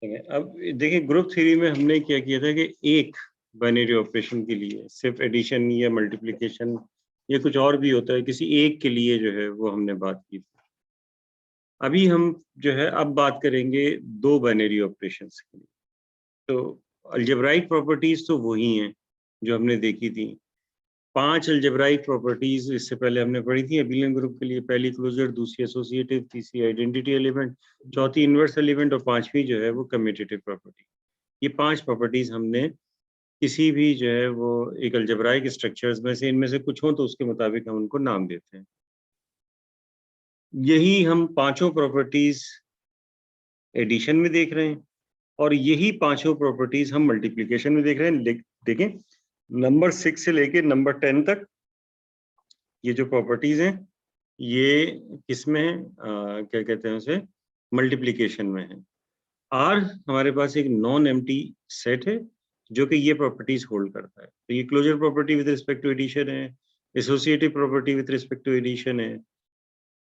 अब देखिए group theory में हमने क्या किया था कि एक बाइनरी ऑपरेशन के लिए सिर्फ एडिशन या मल्टीप्लिकेशन या कुछ और भी होता है, किसी एक के लिए जो है वो हमने बात की थी। अभी हम जो है अब बात करेंगे दो बाइनरी ऑपरेशंस के लिए। तो अलजेब्राइक प्रॉपर्टीज तो वही हैं जो हमने देखी थी। 5 अलजेब्राइक प्रॉपर्टीज इससे पहले हमने पढ़ी थी एबिलियन ग्रुप के लिए। पहली क्लोजर, दूसरी एसोसिएटिव, तीसरी आइडेंटिटी एलिमेंट, चौथी इनवर्स एलिमेंट और पांचवी जो है वो कम्यूटेटिव प्रॉपर्टी। ये 5 प्रॉपर्टीज हमने किसी भी जो है वो एक अलजेब्राइक स्ट्रक्चर्स में से इनमें से कुछ हो तो उसके मुताबिक हम उनको नाम देते हैं। यही हम पांचों प्रॉपर्टीज एडिशन में देख रहे हैं और यही पांचों प्रॉपर्टीज हम मल्टीप्लिकेशन में देख रहे हैं। देखें नंबर 6 से लेके नंबर 10 तक ये जो प्रॉपर्टीज हैं ये किसमें है, क्या कहते हैं उसे, मल्टीप्लिकेशन में है। आर हमारे पास एक नॉन एम्प्टी सेट है जो कि ये प्रॉपर्टीज होल्ड करता है। तो ये closure property with respect to addition है, associative property with respect to addition है,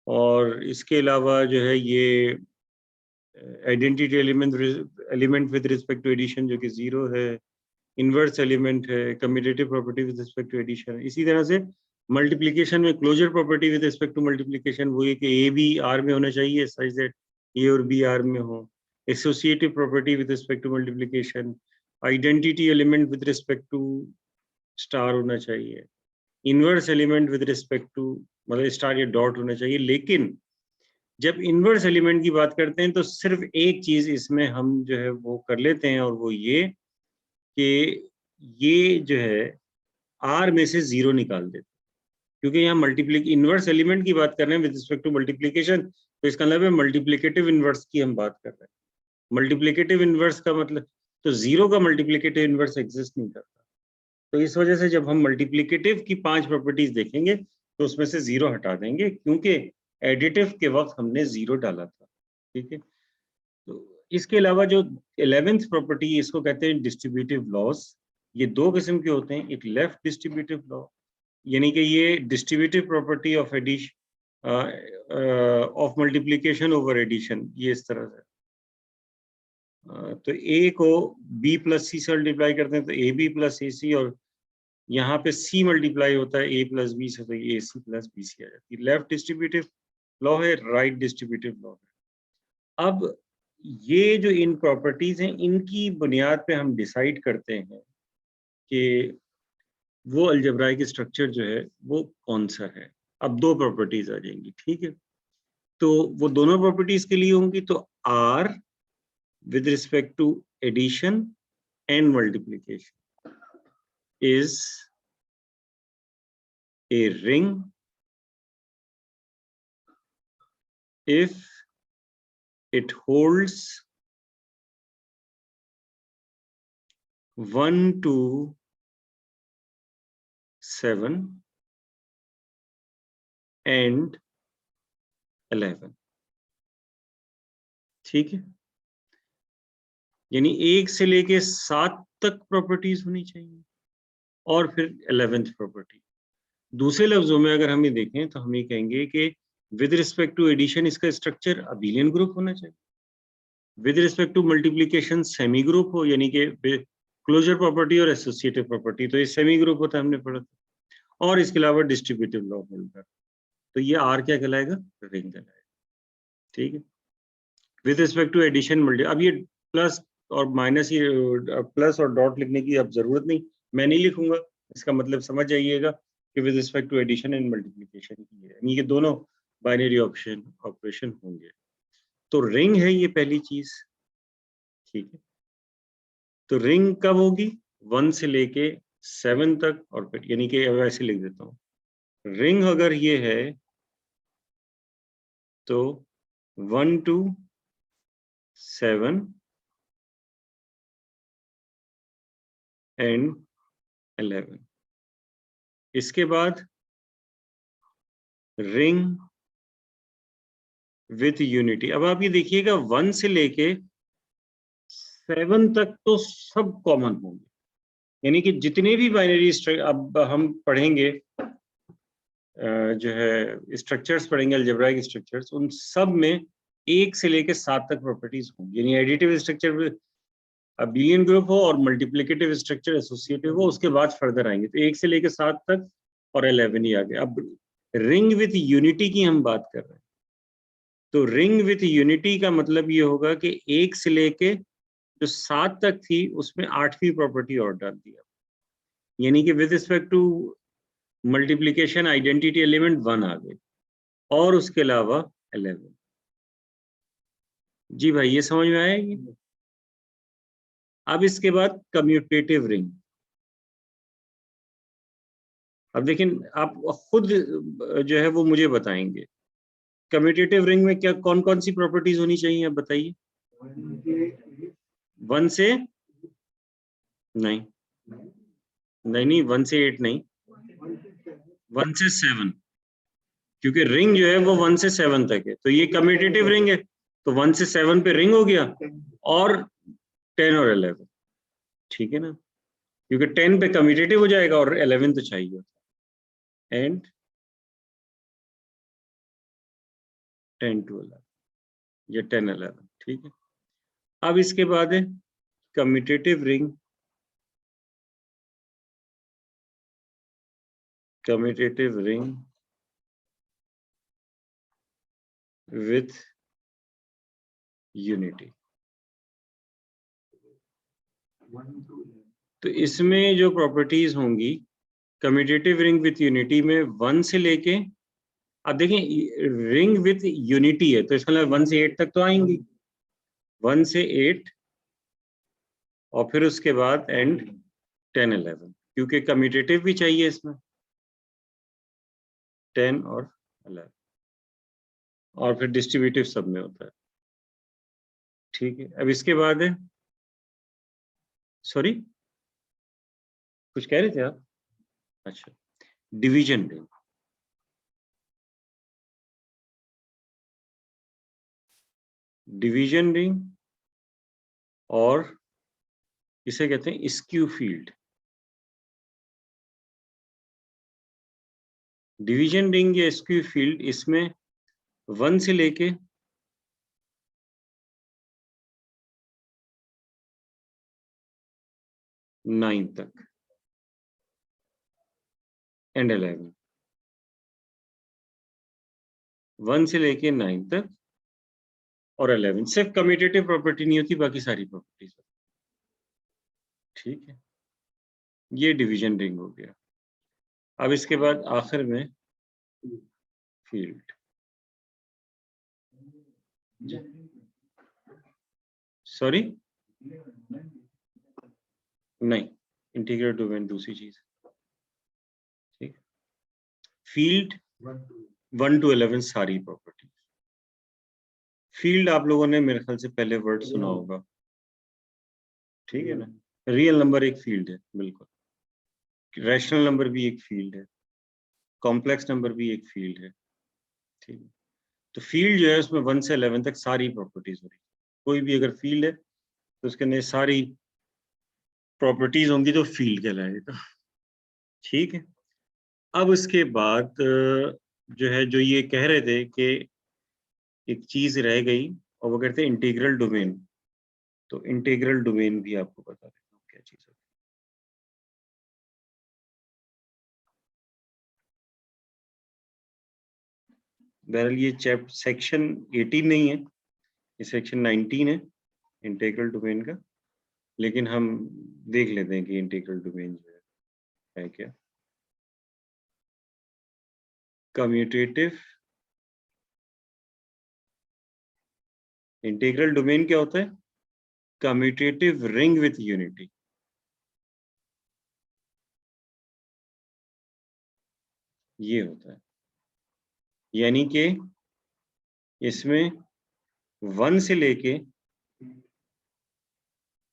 और इसके अलावा जो है ये identity element with respect to addition जो कि 0 है, इनवर्स एलिमेंट है, commutative property with respect to addition. इसी तरह से मल्टीप्लिकेशन में closure property with respect to multiplication वो है कि ए बी आर में होना चाहिए सच दैट ए और बी आर में हो। Associative property with respect to multiplication, identity element with respect to star होना चाहिए, inverse element with respect to मतलब स्टार या डॉट होना चाहिए। लेकिन जब इनवर्स एलिमेंट की बात करते हैं तो सिर्फ एक चीज इसमें हम जो है वो कर लेते हैं और वो ये कि ये जो है आर में से 0 निकाल देते हैं, क्योंकि यहाँ इनवर्स एलिमेंट की बात कर रहे हैं विद रिस्पेक्ट टू मल्टीप्लिकेशन, तो इसका मतलब है मल्टीप्लिकेटिव इनवर्स की हम बात कर रहे हैं। मल्टीप्लिकेटिव इनवर्स का मतलब तो 0 का मल्टीप्लिकेटिव इनवर्स एग्जिस्ट नहीं करता। तो इस वजह से जब हम मल्टीप्लिकेटिव की 5 प्रॉपर्टीज देखेंगे तो उसमें से 0 हटा देंगे, क्योंकि एडिटिव के वक्त हमने 0 डाला था। ठीक है, तो इसके अलावा जो 11th प्रॉपर्टी इसको कहते हैं डिस्ट्रीब्यूटिव लॉस। ये दो किस्म के होते हैं, एक लेफ्ट डिस्ट्रीब्यूटिव लॉ यानी कि ये distributive property of addition of multiplication over addition, ये इस तरह से तो ए को बी प्लस सी से मल्टीप्लाई करते हैं तो ए बी प्लस ए सी, और यहाँ पे सी मल्टीप्लाई होता है ए प्लस बी से तो ए सी प्लस बी सी आ जाती है। लेफ्ट डिस्ट्रीब्यूटिव लॉ है, राइट डिस्ट्रीब्यूटिव लॉ है। अब ये जो इन प्रॉपर्टीज हैं इनकी बुनियाद पे हम डिसाइड करते हैं कि वो अलजेब्राइक स्ट्रक्चर जो है वो कौन सा है। अब दो प्रॉपर्टीज आ जाएंगी, ठीक है, तो वो दोनों प्रॉपर्टीज के लिए होंगी। तो are with respect to addition and multiplication is a ring if it holds 1 to 7 and 11। ठीक है, यानी 1 से लेके 7 तक प्रॉपर्टीज होनी चाहिए और फिर 11th प्रॉपर्टी। दूसरे लफ्जों में अगर हम ये देखें तो हम ये कहेंगे कि विद रिस्पेक्ट टू एडिशन इसका स्ट्रक्चर अबेलियन ग्रुप होना चाहिए, with respect to multiplication semi group हो, यानी कि क्लोजर प्रॉपर्टी और एसोसिएटिव प्रॉपर्टी, तो ये सेमी ग्रुप होता है, हमने पढ़ा था। और इसके अलावा डिस्ट्रीब्यूटिव लॉ होल्डर, तो ये आर क्या कहलाएगा, रिंग कहलाएगा। ठीक है, with respect to addition multi, अब ये प्लस और माइनस, ये प्लस और डॉट लिखने की अब जरूरत नहीं, मैं नहीं लिखूंगा, इसका मतलब समझ जाइएगा कि with respect to addition and multiplication की है, यानी ये दोनों बाइनरी ऑपरेशन होंगे। तो रिंग है ये पहली चीज। ठीक है, तो रिंग कब होगी, 1 से लेके 7 तक, और फिर यानी कि ऐसे लिख देता हूँ, रिंग अगर ये है तो 1 to 7 and 11। इसके बाद रिंग विथ यूनिटी। अब आप ये देखिएगा 1 से लेके 7 तक तो सब कॉमन होंगे, यानी कि जितने भी बाइनरी अब हम पढ़ेंगे जो है स्ट्रक्चर्स पढ़ेंगे, अलजेब्राइक स्ट्रक्चर्स, उन सब में 1 से लेके 7 तक प्रॉपर्टीज होंगी, यानी एडिटिव स्ट्रक्चर अबेलियन ग्रुप हो और मल्टीप्लिकेटिव स्ट्रक्चर एसोसिएटिव हो, उसके बाद फर्दर आएंगे। तो 1 से लेके 7 तक और 11 ही आ गए। अब रिंग विथ यूनिटी की हम बात कर रहे हैं, तो रिंग विथ यूनिटी का मतलब ये होगा कि 1 से लेके जो 7 तक थी उसमें 8वीं प्रॉपर्टी और डाल दिया, यानी कि with respect to multiplication identity element 1 आ गए और उसके अलावा 11। जी भाई, ये समझ में आएगी? अब इसके बाद कम्यूटेटिव रिंग। अब देखिए, आप खुद जो है वो मुझे बताएंगे कम्यूटेटिव रिंग में क्या कौन कौन सी प्रॉपर्टीज होनी चाहिए, आप बताइए। 1 से नहीं, नहीं 1 से 8 नहीं, 1 से 7, क्योंकि रिंग जो है वो 1 से 7 तक है, तो ये कम्यूटेटिव रिंग है, तो 1 से 7 पे रिंग हो गया और 10 और 11, ठीक है ना, क्योंकि 10 पे कम्यूटेटिव हो जाएगा और 11 तो चाहिए, एंड 10 to 11 या 10 11, ठीक है। अब इसके बाद है commutative ring, commutative ring with unity. तो इसमें जो प्रॉपर्टीज होंगी कम्यूटेटिव रिंग विथ यूनिटी में 1 से लेके, अब देखें रिंग विथ यूनिटी है तो इसका मतलब 1 से 8 तक तो आएंगी, 1 से 8 और फिर उसके बाद एंड 10 11, क्योंकि कम्यूटेटिव भी चाहिए इसमें 10 और 11, और फिर डिस्ट्रीब्यूटिव सब में होता है, ठीक है। अब इसके बाद है, सॉरी कुछ कह रहे थे आप? अच्छा, डिवीजन रिंग। डिवीजन रिंग और इसे कहते हैं स्क्यू फील्ड। डिवीजन रिंग या स्क्यू फील्ड, इसमें 1 से लेके 9 तक एंड 11, 1 से लेके 9 तक और 11, सिर्फ कम्यूटेटिव प्रॉपर्टी नहीं होती, बाकी सारी प्रॉपर्टीज, ठीक है। ये डिवीजन रिंग हो गया। अब इसके बाद आखिर में फील्ड, सॉरी नहीं, इंटीग्रल डोमेन दूसरी चीज, ठीक। फील्ड 1 to 11 सारी प्रॉपर्टी। फील्ड आप लोगों ने मेरे ख्याल से पहले वर्ड सुना होगा, ठीक है ना। रियल नंबर एक फील्ड है, बिल्कुल। रैशनल नंबर भी एक फील्ड है, कॉम्प्लेक्स नंबर भी एक फील्ड है, ठीक है। तो फील्ड जो है उसमें 1 से 11 तक सारी प्रॉपर्टीज हो रही है। कोई भी अगर फील्ड है तो उसके अंदर सारी प्रॉपर्टीज होंगी तो फील्ड कहलाएगा, ठीक है। अब इसके बाद जो है, जो ये कह रहे थे कि एक चीज रह गई और वो कहते हैं इंटीग्रल डोमेन। तो इंटीग्रल डोमेन भी आपको बता देता हूँ क्या चीज है। बहरहाल ये चैप्टर सेक्शन 18 नहीं है, ये सेक्शन 19 है इंटीग्रल डोमेन का, लेकिन हम देख लेते हैं कि इंटीग्रल डोमेन जो है क्या। कम्यूटेटिव इंटीग्रल डोमेन क्या होता है? कम्यूटेटिव रिंग विथ यूनिटी, ये होता है। यानी कि इसमें 1 से लेके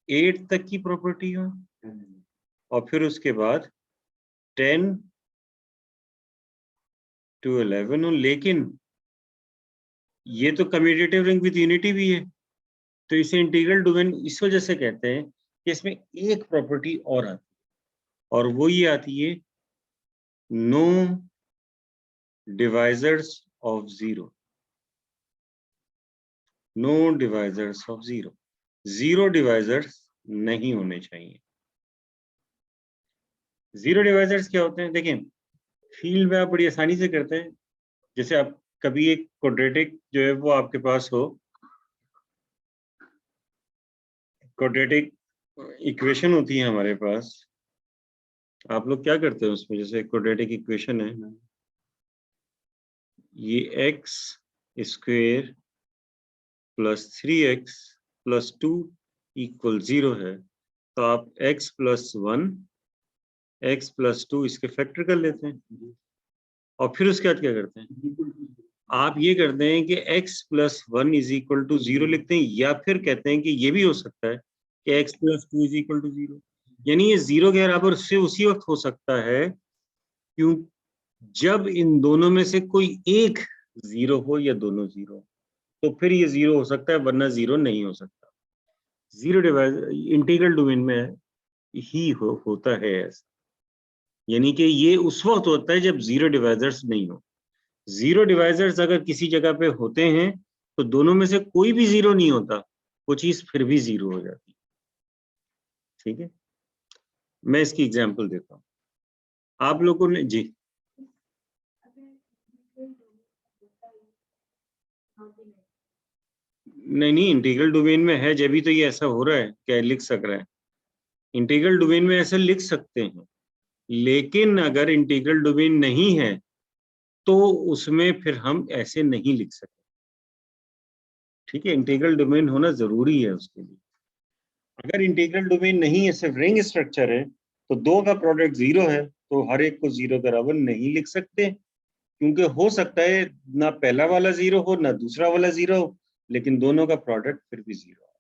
8 तक की प्रॉपर्टी हो और फिर उसके बाद 10 to 11 हो, लेकिन ये तो कम्यूटेटिव रिंग विथ यूनिटी भी है, तो इसे इंटीग्रल डोमेन इस वजह से कहते हैं कि इसमें एक प्रॉपर्टी और आती है और वो ये आती है, no divisors of zero. No divisors of zero, zero divisors नहीं होने चाहिए। जीरो डिवाइजर्स क्या होते हैं? देखें, फील्ड में आप बड़ी आसानी से करते हैं। जैसे आप कभी एक क्वाड्रेटिक जो है वो आपके पास हो, क्वाड्रेटिक इक्वेशन होती है हमारे पास, आप लोग क्या करते हैं उसमें? जैसे क्वाड्रेटिक इक्वेशन है, ये x square plus 3x plus 2 equal 0 है, तो आप x प्लस 1 x प्लस 2 इसके फैक्टर कर लेते हैं और फिर उसके बाद क्या करते हैं? आप ये करते हैं कि x plus 1 is equal to 0 लिखते हैं, या फिर कहते हैं कि ये भी हो सकता है कि x plus 2 is equal to 0, यानी ये 0 के बराबर उससे उसी वक्त हो सकता है क्यों, जब इन दोनों में से कोई एक 0 हो या दोनों 0, तो फिर ये 0 हो सकता है, वरना 0 नहीं हो सकता। जीरो डिवाइज इंटीग्रल डोमेन में ही होता है ऐसा, यानी कि ये उस वक्त होता है जब जीरो डिवाइजर्स नहीं हो। जीरो डिवाइजर्स अगर किसी जगह पे होते हैं तो दोनों में से कोई भी 0 नहीं होता, वो चीज फिर भी 0 हो जाती है। ठीक है, मैं इसकी एग्जांपल देता हूँ आप लोगों ने जी। नहीं, इंटीग्रल डोमेन में है जब भी तो ये ऐसा हो रहा है, क्या लिख सक रहा है? इंटीग्रल डोमेन में ऐसे लिख सकते हैं, लेकिन अगर इंटीग्रल डोमेन नहीं है तो उसमें फिर हम ऐसे नहीं लिख सकते। ठीक है, इंटीग्रल डोमेन होना जरूरी है उसके लिए। अगर इंटीग्रल डोमेन नहीं है, सिर्फ रिंग स्ट्रक्चर है, तो दो का प्रोडक्ट 0 है, तो हर एक को 0 बराबर नहीं लिख सकते, क्योंकि हो सकता है ना पहला वाला 0 हो ना दूसरा वाला 0 हो, लेकिन दोनों का प्रोडक्ट फिर भी 0 है।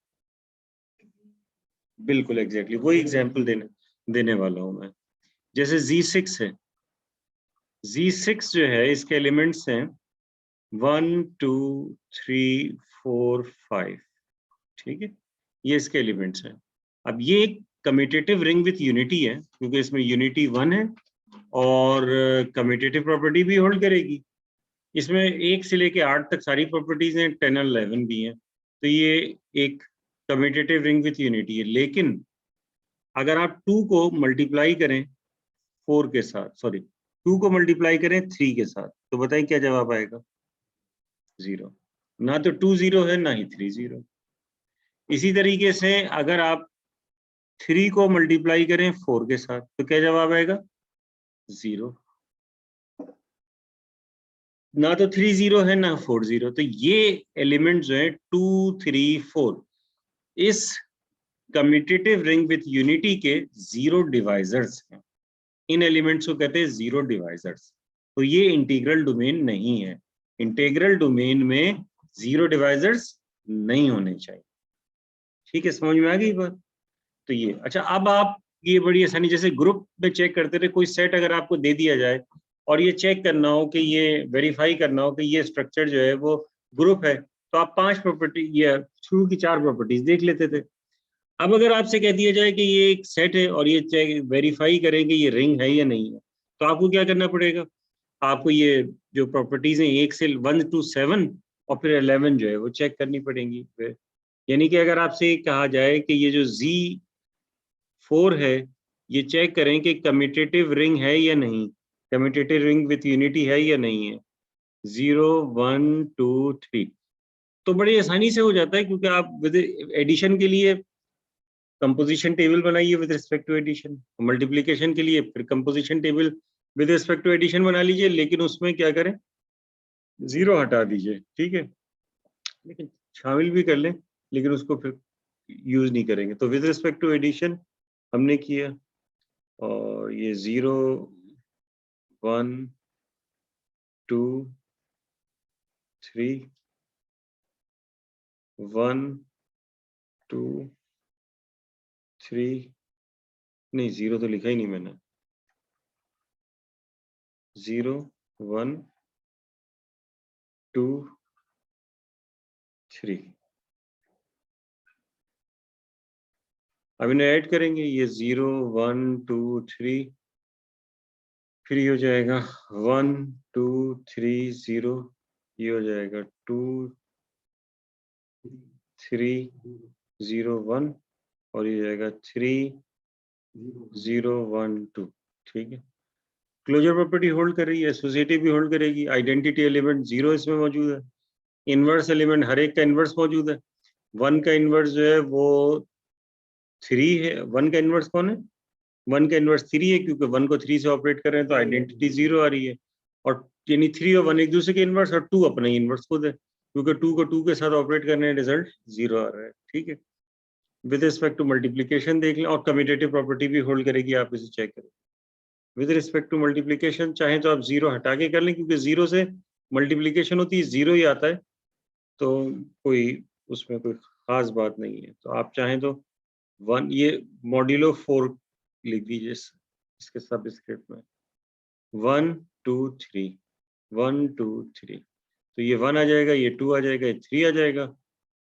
बिल्कुल एग्जैक्टली वही एग्जाम्पल देने वाला हूं मैं। जैसे Z6 है, Z6 जो है इसके एलिमेंट्स हैं 1 2 3 4 5। ठीक है, ये इसके एलिमेंट्स हैं। अब ये एक कम्यूटेटिव रिंग विथ यूनिटी है, क्योंकि इसमें यूनिटी 1 है और कम्यूटेटिव प्रॉपर्टी भी होल्ड करेगी। इसमें 1 से लेके 8 तक सारी प्रॉपर्टीज हैं, 10 और 11 भी हैं, तो ये एक कम्यूटेटिव रिंग विथ यूनिटी है। लेकिन अगर आप 2 को मल्टीप्लाई करें 4 के साथ, सॉरी 2 को मल्टीप्लाई करें 3 के साथ, तो बताएं क्या जवाब आएगा? 0। ना तो 2 0 है, ना ही 3 0। इसी तरीके से अगर आप 3 को मल्टीप्लाई करें 4 के साथ, तो क्या जवाब आएगा? 0। ना तो 3 0 है, ना 4 0। तो ये एलिमेंट जो है 2 3 4 इस कम्यूटेटिव रिंग विथ यूनिटी के 0 डिवाइजर्स हैं। इन एलिमेंट्स को कहते हैं 0 डिवाइजर्स। तो ये इंटीग्रल डोमेन नहीं है। इंटीग्रल डोमेन में 0 डिवाइजर्स नहीं होने चाहिए। ठीक है, समझ में आ गई बात? तो ये अच्छा, अब आप ये बड़ी आसानी, जैसे ग्रुप में चेक करते थे, कोई सेट अगर आपको दे दिया जाए और ये चेक करना हो कि ये वेरीफाई करना हो कि ये स्ट्रक्चर जो है वो ग्रुप है, तो आप 5 प्रॉपर्टी या शुरू की 4 प्रॉपर्टीज देख लेते थे। अब अगर आपसे कह दिया जाए कि ये एक सेट है और ये चेक वेरीफाई करेंगे ये रिंग है या नहीं है, तो आपको क्या करना पड़ेगा? आपको ये जो प्रॉपर्टीज हैं 1 से 1 to 7 और फिर 11 जो है वो चेक करनी पड़ेंगी। यानी कि अगर आपसे कहा जाए कि ये जो Z4 है, ये चेक करें कि कम्यूटेटिव रिंग है या नहीं, कम्यूटेटिव रिंग विथ यूनिटी है या नहीं है, 0 1 2 3, तो बड़ी आसानी से हो जाता है, क्योंकि आप विद एडिशन के लिए कंपोजिशन टेबल बनाइए with respect to addition, multiplication के लिए फिर composition table with respect to addition बना लीजिए, लेकिन उसमें क्या करें? 0 हटा दीजिए। ठीक है, लेकिन शामिल भी कर लें, लेकिन उसको फिर यूज नहीं करेंगे। तो विद रिस्पेक्ट टू एडिशन हमने किया, और ये 0 1 2 3 1 2 3, नहीं 0 तो लिखा ही नहीं मैंने, 0 1 2 3। अब इन्हें ऐड करेंगे, ये 0 1 2 3, फिर ये हो जाएगा 1 2 3 0, ये हो जाएगा 2 3 0 1 और ये जाएगा 3 0 1 2। ठीक है, क्लोजर प्रॉपर्टी होल्ड कर रही है, एसोसिएटिव भी होल्ड करेगी, आइडेंटिटी एलिमेंट 0 इसमें मौजूद है, इनवर्स एलिमेंट हर एक का इनवर्स मौजूद है। 1 का इनवर्स जो है वो 3 है। 1 का इनवर्स कौन है? 1 का इनवर्स 3 है, क्योंकि 1 को 3 से ऑपरेट कर रहे हैं तो आइडेंटिटी 0 आ रही है। और यानी 3 और 1 एक दूसरे के इनवर्स, और 2 अपना ही इनवर्स खुद है, क्योंकि 2 को 2 के साथ ऑपरेट करने हैं, रिजल्ट 0 आ रहा है। ठीक है, विद रिस्पेक्ट टू मल्टीप्लीकेशन देख लें, और कम्यूटेटिव प्रॉपर्टी भी होल्ड करेगी, आप इसे चेक करें। विद रिस्पेक्ट टू मल्टीप्लीकेशन चाहे तो आप 0 हटा के कर लें, क्योंकि 0 से मल्टीप्लीकेशन होती है, 0 ही आता है, तो कोई उसमें कोई खास बात नहीं है। तो आप चाहें तो 1 ये मॉड्यूलो 4 लिख दीजिए इसके सब स्क्रिप्ट में, 1 2 3 1 2 3। तो ये 1 आ जाएगा, ये 2 आ जाएगा, ये 3 आ जाएगा,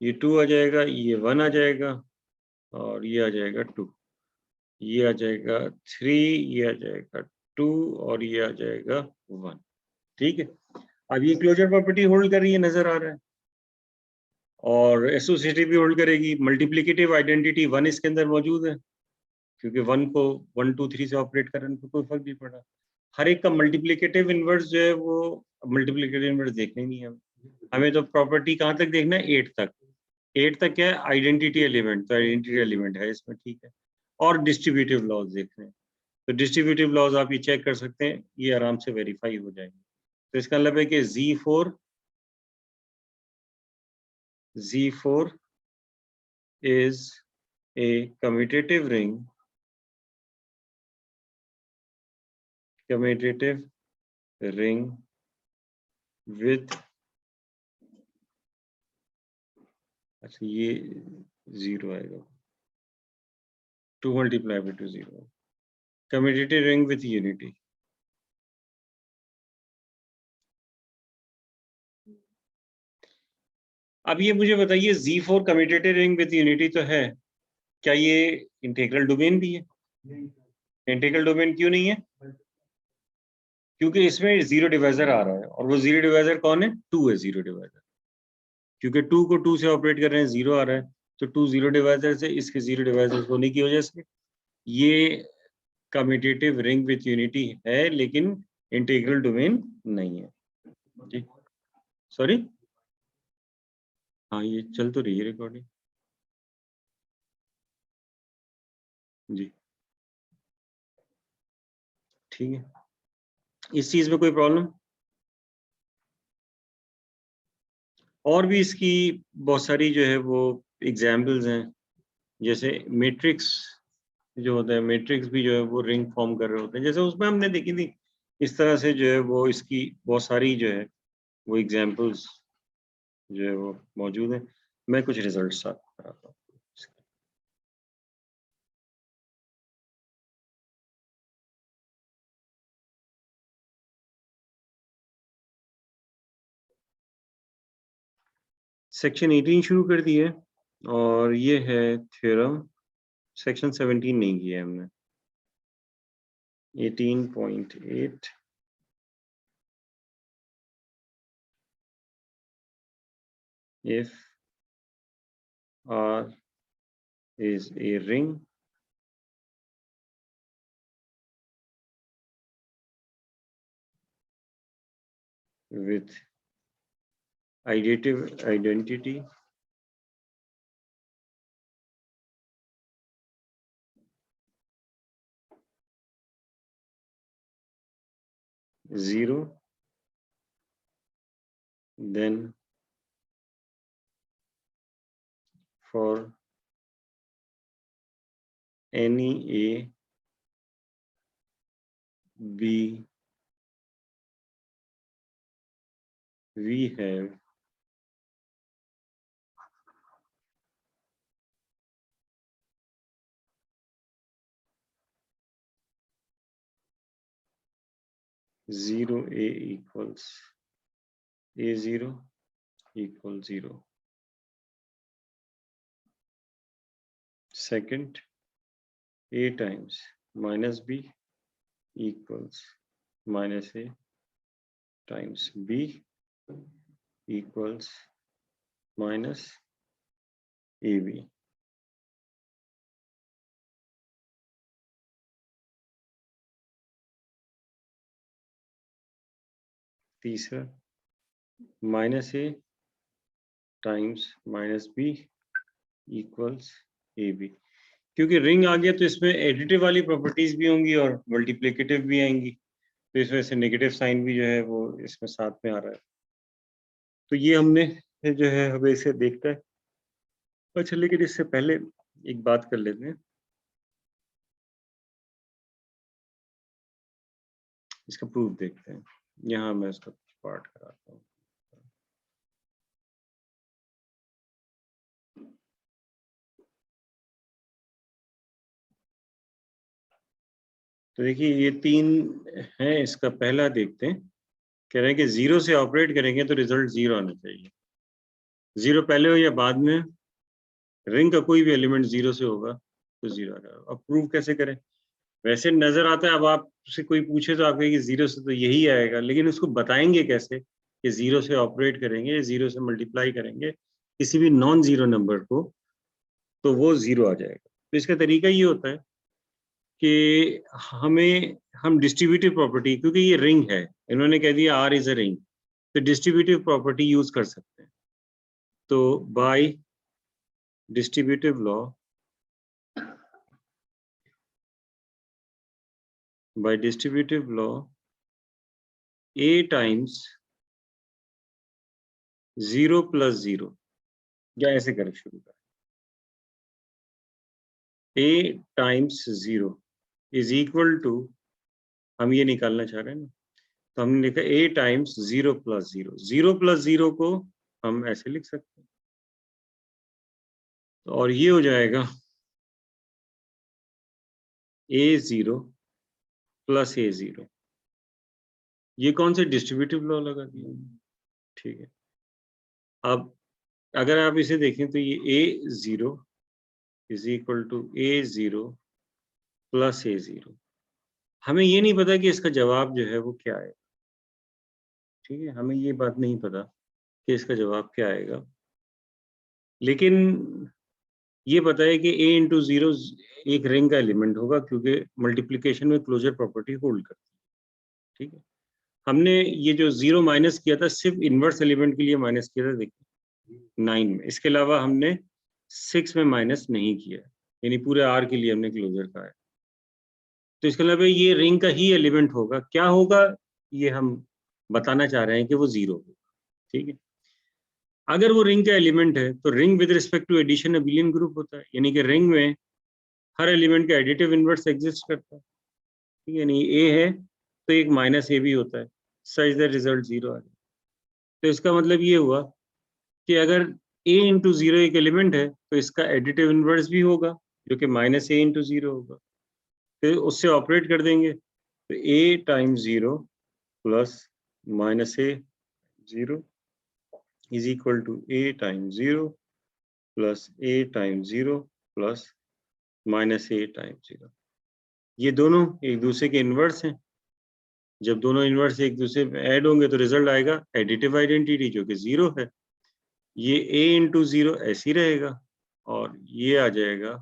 ये 2 आ जाएगा, ये 1 आ जाएगा, और ये आ जाएगा 2, ये आ जाएगा 3, ये आ जाएगा 2, और ये आ जाएगा 1। ठीक है, अब ये क्लोजर प्रॉपर्टी होल्ड कर रही है, नजर आ रहा है, और एसोसिएटिव भी होल्ड करेगी। मल्टीप्लिकेटिव आइडेंटिटी 1 इसके अंदर मौजूद है, क्योंकि 1 को 1 2 3 से ऑपरेट करने पर कोई फर्क नहीं पड़ा। हर एक का मल्टीप्लिकेटिव इनवर्स जो है वो मल्टीप्लिकेटिव इनवर्स देखना ही नहीं है हमें तो प्रॉपर्टी कहाँ तक देखना है? 8 तक। 8 तक क्या है? आइडेंटिटी एलिमेंट, तो आइडेंटिटी एलिमेंट है इसमें। ठीक है, और डिस्ट्रीब्यूटिव लॉज देखने हैं, तो डिस्ट्रीब्यूटिव लॉज आप ये चेक कर सकते हैं, ये आराम से वेरीफाई हो जाएंगे। तो इसका मतलब है कि Z4 is a commutative ring with, अच्छा ये 0 आएगा, 2 multiplied by 2 0, commutative ring with unity। अब ये मुझे बताइए, Z4 commutative ring with unity तो है, क्या ये इंटीग्रल डोमेन भी है? इंटीग्रल डोमेन क्यों नहीं है? क्योंकि इसमें जीरो डिवाइजर आ रहा है, और वो जीरो डिवाइजर कौन है? 2 है जीरो डिवाइजर, क्योंकि 2 को 2 से ऑपरेट कर रहे हैं, 0 आ रहा है, तो 2 जीरो डिवाइजर से, इसके जीरो डिवाइजर होने की वजह से ये कम्यूटेटिव रिंग विद यूनिटी है, लेकिन इंटीग्रल डोमेन नहीं है। ठीक, सॉरी, हाँ ये चल तो रही है रिकॉर्डिंग जी। ठीक है, इस चीज में कोई प्रॉब्लम? और भी इसकी बहुत सारी जो है वो एग्जाम्पल्स हैं, जैसे मैट्रिक्स जो होता है, मैट्रिक्स भी जो है वो रिंग फॉर्म कर रहे होते हैं, जैसे उसमें हमने देखी थी। इस तरह से जो है वो इसकी बहुत सारी जो है वो एग्जाम्पल्स जो है वो मौजूद है। मैं कुछ रिजल्ट्स साथ कराता हूँ। सेक्शन 18 शुरू कर दी है, और ये है थ्योरम। सेक्शन 17 नहीं किया है हमने। 18.8 if R is a ring with additive identity zero, then for any A, B, we have zero A equals A0 equals 0. Second, A times minus B equals minus A times B equals minus A B. तीसरा minus A times minus B equals A B. क्योंकि ring आ गया तो इसमें additive वाली properties भी होंगी और मल्टीप्लिकेटिव भी आएंगी, तो इस वजह से नेगेटिव साइन भी जो है वो इसमें साथ में आ रहा है। तो ये हमने जो है हमें इसे देखता है। अच्छा, लेकिन इससे पहले एक बात कर लेते हैं, इसका प्रूफ देखते हैं। यहाँ मैं इसका कुछ पार्ट कराता हूँ। तो देखिए ये 3 है, इसका पहला देखते हैं। कह रहे हैं कि 0 से ऑपरेट करेंगे तो रिजल्ट 0 आना चाहिए। 0 पहले हो या बाद में, रिंग का कोई भी एलिमेंट 0 से होगा तो 0 आ जाएगा। अब प्रूफ कैसे करें? वैसे नजर आता है, अब आपसे कोई पूछे तो आप कहेंगे 0 से तो यही आएगा, लेकिन उसको बताएंगे कैसे कि 0 से ऑपरेट करेंगे, 0 से मल्टीप्लाई करेंगे किसी भी नॉन जीरो नंबर को तो वो 0 आ जाएगा। तो इसका तरीका ये होता है कि हम डिस्ट्रीब्यूटिव प्रॉपर्टी, क्योंकि ये रिंग है, इन्होंने कह दिया R इज अ रिंग, तो डिस्ट्रीब्यूटिव प्रॉपर्टी यूज कर सकते हैं। तो bye distributive law, by distributive law, a times 0 plus 0, या ऐसे करें शुरू करें, a times 0 is equal to, हम ये निकालना चाह रहे हैं ना, तो हमने लिखा a times 0 plus 0। 0 plus 0 को हम ऐसे लिख सकते हैं, तो और ये हो जाएगा a0 plus a0। ये कौन से डिस्ट्रीब्यूटिव लॉ लगा दिया, ठीक है। अब अगर आप इसे देखें तो ये a0 is equal to a0 plus a0। हमें ये नहीं पता कि इसका जवाब जो है वो क्या है, ठीक है, हमें ये बात नहीं पता कि इसका जवाब क्या आएगा, लेकिन ये पता है कि a इंटू 0 एक रिंग का एलिमेंट होगा, क्योंकि मल्टीप्लिकेशन में क्लोजर प्रॉपर्टी होल्ड करती है, ठीक है। हमने ये जो 0 माइनस किया था सिर्फ इनवर्स एलिमेंट के लिए माइनस किया था, देखिए 9 में, इसके अलावा हमने 6 में माइनस नहीं किया, यानी पूरे R के लिए हमने क्लोजर का है। तो इसके अलावा ये रिंग का ही एलिमेंट होगा, क्या होगा ये हम बताना चाह रहे हैं कि वो 0 होगा, ठीक है। अगर वो रिंग का एलिमेंट है तो ring with respect to addition abelian group होता है, यानी कि रिंग में हर एलिमेंट का एडिटिव इनवर्स एग्जिस्ट करता है, ठीक है। यानी ए है तो एक माइनस ए भी होता है, सच दैट रिजल्ट 0 आ जाए। तो इसका मतलब ये हुआ कि अगर a इंटू 0 एक एलिमेंट है तो इसका एडिटिव इनवर्स भी होगा, जो कि माइनस ए इंटू 0 होगा। फिर उससे ऑपरेट कर देंगे, तो a times 0 plus minus A 0 is equal to a times 0 plus a times 0 plus minus a times 0। ये दोनों एक दूसरे के इनवर्स हैं। जब दोनों इनवर्स एक दूसरे में ऐड होंगे तो रिजल्ट आएगा एडिटिव आइडेंटिटी, जो कि 0 है। ये a इंटू 0 ऐसे ही रहेगा और ये आ जाएगा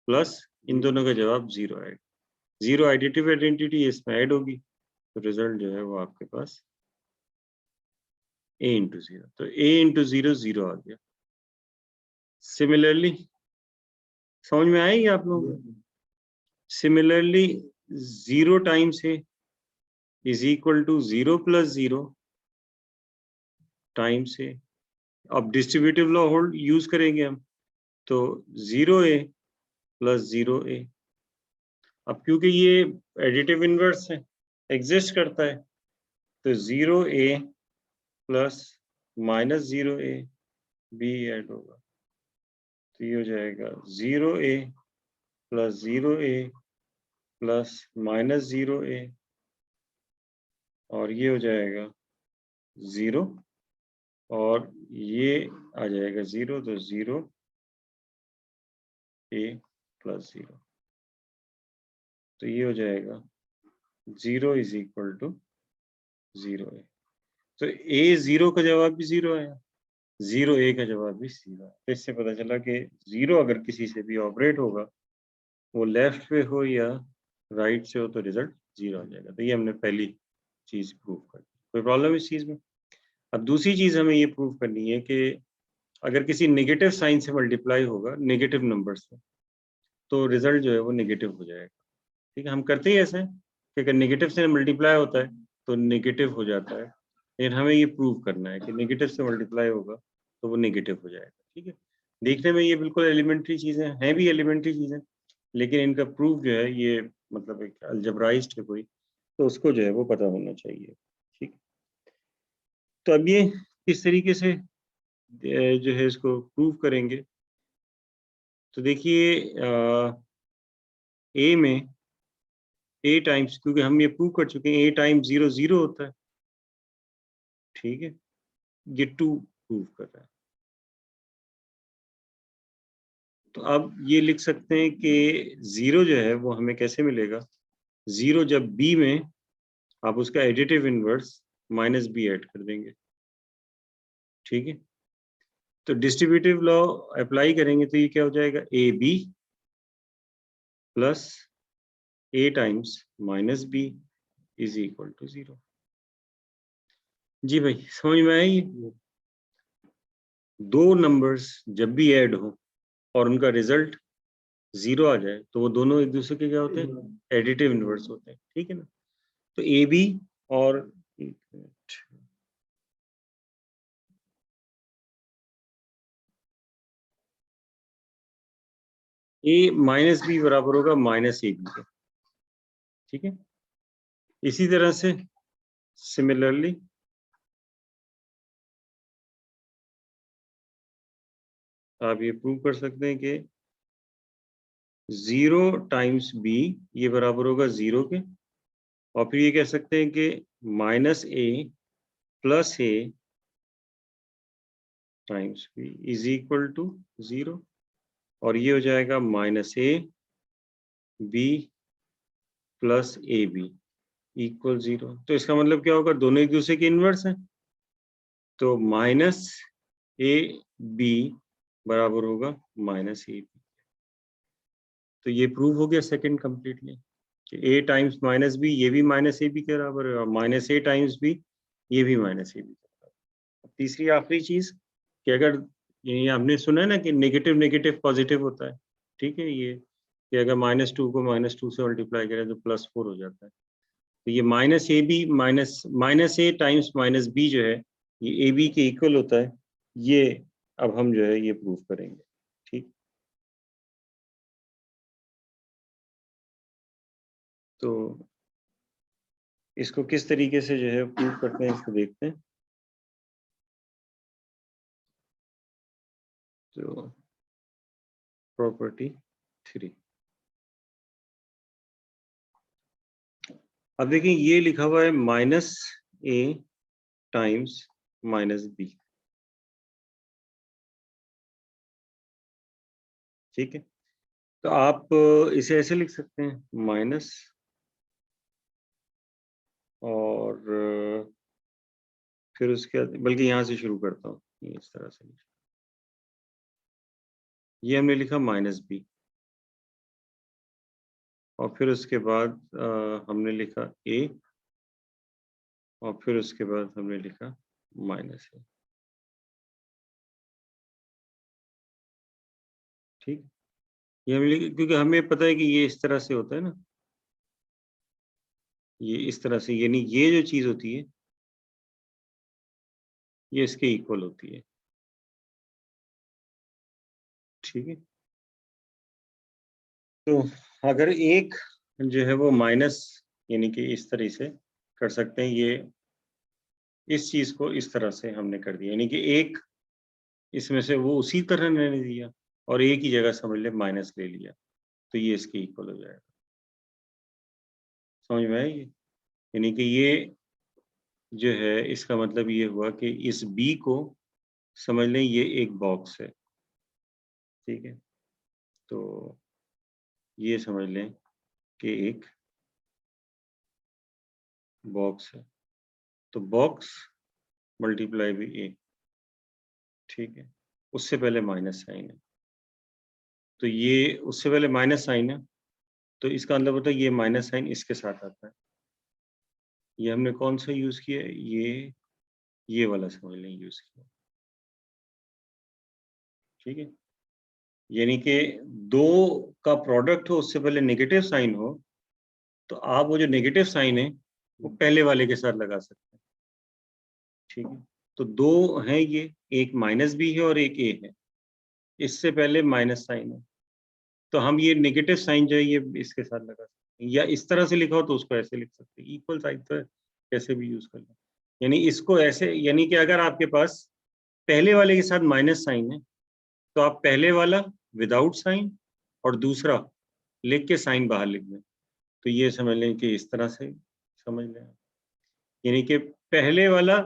प्लस, इन दोनों का जवाब 0 आएगा। 0 एडिटिव आइडेंटिटी इसमें ऐड होगी, तो रिजल्ट जो है वो आपके पास a इंटू 0, तो a इंटू 0 0 आ गया। सिमिलरली समझ में आएगी आप लोगों को? Similarly 0 times a is equal to 0 plus 0 times a। अब डिस्ट्रीब्यूटिव लॉ होल्ड यूज करेंगे हम, तो 0a प्लस 0a। अब क्योंकि ये एडिटिव इनवर्स है, एग्जिस्ट करता है, तो 0a प्लस माइनस 0a भी ऐड होगा, तो ये हो जाएगा 0a plus 0a plus minus 0a, और ये हो जाएगा 0 और ये आ जाएगा 0, तो 0a प्लस 0, तो ये हो जाएगा 0 इज इक्वल टू 0a। तो a 0 का जवाब भी 0 आया, 0 A का जवाब भी सीधा। तो इससे पता चला कि 0 अगर किसी से भी ऑपरेट होगा, वो लेफ्ट पे हो या राइट से हो, तो रिजल्ट 0 आ जाएगा। तो ये हमने पहली चीज प्रूव कर दी। कोई प्रॉब्लम इस चीज में? अब दूसरी चीज हमें ये प्रूव करनी है कि अगर किसी नेगेटिव साइन से मल्टीप्लाई होगा नेगेटिव नंबर से, तो रिजल्ट जो है वो नेगेटिव हो जाएगा। ठीक है, हम करते ही ऐसे हैं कि अगर नेगेटिव से मल्टीप्लाई होता है तो नेगेटिव हो जाता है, लेकिन हमें ये प्रूव करना है कि नेगेटिव से मल्टीप्लाई होगा तो वो नेगेटिव हो जाएगा। ठीक है, देखने में ये बिल्कुल एलिमेंट्री चीजें हैं भी एलिमेंट्री चीजें, लेकिन इनका प्रूफ जो है ये मतलब एक अलजेब्राइज्ड है कोई, तो उसको जो है वो पता होना चाहिए। ठीक, तो अब ये किस तरीके से जो है इसको प्रूव करेंगे? तो देखिए ए में ए टाइम्स, क्योंकि हम ये प्रूव कर चुके हैं ए टाइम्स 0 0 होता है। ठीक है, ये 2 प्रूव कर रहा है। तो अब ये लिख सकते हैं कि 0 जो है वो हमें कैसे मिलेगा? 0 जब बी में आप उसका additive inverse minus B add कर देंगे। ठीक है, तो डिस्ट्रीब्यूटिव लॉ अप्लाई करेंगे तो ये क्या हो जाएगा? A B plus A times minus B is equal to 0। जी भाई, समझ में आई? दो नंबर्स जब भी ऐड हो और उनका रिजल्ट 0 आ जाए तो वो दोनों एक दूसरे के क्या होते हैं? एडिटिव इनवर्स होते हैं। ठीक है ना? तो ए बी और ए माइनस बी बराबर होगा माइनस ए बी के। ठीक है, इसी तरह से सिमिलरली आप ये प्रूव कर सकते हैं कि 0 टाइम्स बी ये बराबर होगा 0 के, और फिर ये कह सकते हैं कि minus A plus A times B is equal to 0, और ये हो जाएगा minus A B plus A B equal 0। तो इसका मतलब क्या होगा? दोनों एक दूसरे के इनवर्स हैं, तो माइनस ए बी बराबर होगा माइनस ए बी। तो ये प्रूव हो गया सेकंड कंप्लीटली कि ए टाइम्स माइनस बी ये भी माइनस ए बी के बराबर है, और माइनस ए टाइम्स बी ये भी माइनस ए बी के बराबर है। तीसरी आखिरी चीज कि अगर ये आपने सुना है ना कि नेगेटिव नेगेटिव पॉजिटिव होता है। ठीक है, ये कि अगर -2 को -2 से मल्टीप्लाई करें तो +4 हो जाता है। तो ये minus A B minus A times minus B जो है ये ए बी के इक्वल होता है। ये अब हम जो है ये प्रूव करेंगे। ठीक, तो इसको किस तरीके से जो है प्रूव करते हैं इसको देखते हैं। तो प्रॉपर्टी 3, अब देखिए ये लिखा हुआ है minus A times minus B. ठीक है, तो आप इसे ऐसे लिख सकते हैं माइनस, और फिर उसके बाद बल्कि यहाँ से शुरू करता हूँ, ये इस तरह से ये हमने लिखा माइनस बी, और फिर उसके बाद हमने लिखा ए, और फिर उसके बाद हमने लिखा माइनस ए। ठीक, ये हमने क्योंकि हमें पता है कि ये इस तरह से होता है ना, ये इस तरह से, यानी ये जो चीज होती है ये इसके इक्वल होती है। ठीक है, तो अगर एक जो है वो माइनस, यानी कि इस तरह से कर सकते हैं, ये इस चीज को इस तरह से हमने कर दिया, यानी कि एक इसमें से वो उसी तरह रहने दिया और एक ही जगह समझ ले माइनस ले लिया, तो ये इसके इक्वल हो जाएगा। समझ में आई? यानी कि ये जो है इसका मतलब ये हुआ कि इस बी को समझ लें ये एक बॉक्स है। ठीक है, तो ये समझ लें कि एक बॉक्स है, तो बॉक्स मल्टीप्लाई बाई ए। ठीक है, उससे पहले माइनस साइन है, तो ये उससे पहले माइनस साइन है, तो इसका मतलब होता है ये माइनस साइन इसके साथ आता है। ये हमने कौन सा यूज किया है, ये वाला समझ लें यूज किया, ठीक है। यानी कि दो का प्रोडक्ट हो उससे पहले नेगेटिव साइन हो, तो आप वो जो नेगेटिव साइन है वो पहले वाले के साथ लगा सकते हैं, ठीक है। तो दो हैं ये, एक माइनस बी है और एक ए है, इससे पहले माइनस साइन है, तो हम ये नेगेटिव साइन जो है ये इसके साथ लगा सकते हैं, या इस तरह से लिखा हो तो उसको ऐसे लिख सकते हैं, इक्वल साइन तो कैसे भी यूज कर लें। यानी इसको ऐसे, यानी कि अगर आपके पास पहले वाले के साथ माइनस साइन है, तो आप पहले वाला विदाउट साइन और दूसरा लिख के साइन बाहर लिख दें, तो ये समझ लें कि इस तरह से समझ लें, यानी कि पहले वाला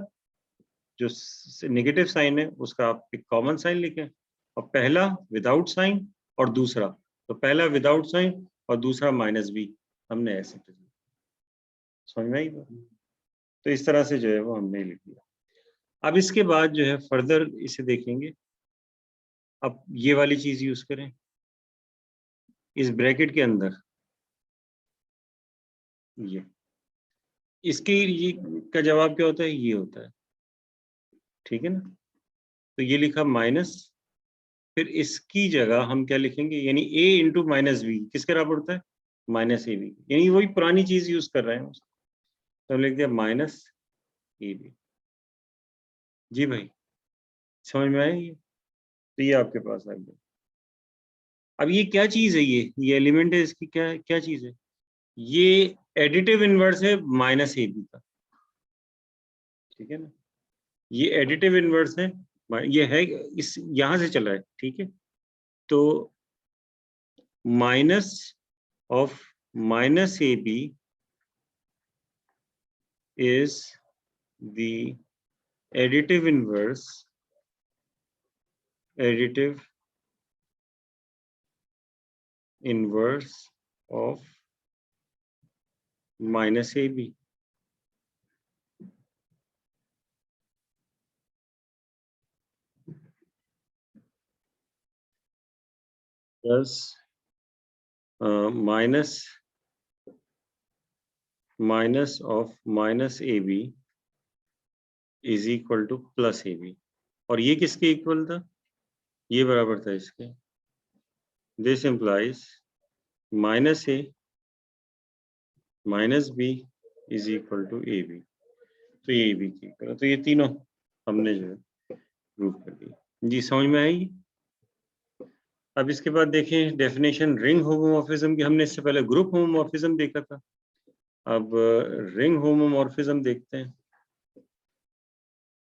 जो नेगेटिव साइन है उसका आप एक कॉमन साइन लिखें, और पहला विदाउट साइन और दूसरा, तो पहला विदाउट साइन और दूसरा माइनस बी, हमने ऐसे समझ में आई बात? तो इस तरह से जो है वो हमने लिख दिया। अब इसके बाद जो है फर्दर इसे देखेंगे, अब ये वाली चीज यूज करें, इस ब्रैकेट के अंदर ये, इसके ये का जवाब क्या होता है, ये होता है, ठीक है ना। तो ये लिखा माइनस, फिर इसकी जगह हम क्या लिखेंगे, यानी a इंटू माइनस बी किसके बराबर होता है, माइनस ए बी, यानी वही पुरानी चीज यूज कर रहे हैं, तो हम लिख दिया माइनस ए बी। जी भाई, समझ में आया ये, तो ये आपके पास आ गया। अब ये क्या चीज है, ये एलिमेंट है, इसकी क्या क्या चीज है, ये एडिटिव इनवर्स है माइनस ए बी का, ठीक है ना। ये एडिटिव इनवर्स है, ये है इस यहां से चल रहा है, ठीक है। तो minus of minus A B is the additive inverse of minus AB. Plus minus of minus AB is equal to plus AB. और ये किसके इक्वल था, ये बराबर था इसके। This implies minus A minus B is equal to AB. तो ये AB की इक्वल, तो ये तीनों हमने जो है प्रूव कर दिया। जी समझ में आई। अब इसके बाद देखें डेफिनेशन रिंग होमोमॉर्फिज्म की, हमने इससे पहले ग्रुप होमोमॉर्फिज्म देखा था, अब रिंग होमोमॉर्फिज्म देखते हैं।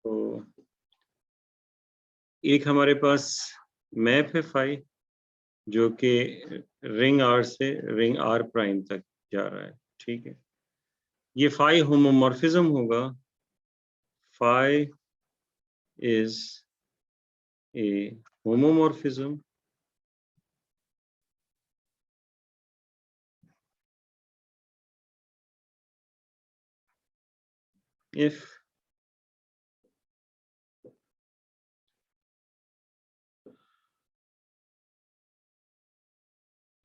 तो एक हमारे पास मैप है फाई, जो कि रिंग आर से रिंग आर प्राइम तक जा रहा है, ठीक है। ये फाई होमोमॉर्फिज्म होगा, phi is a homomorphism if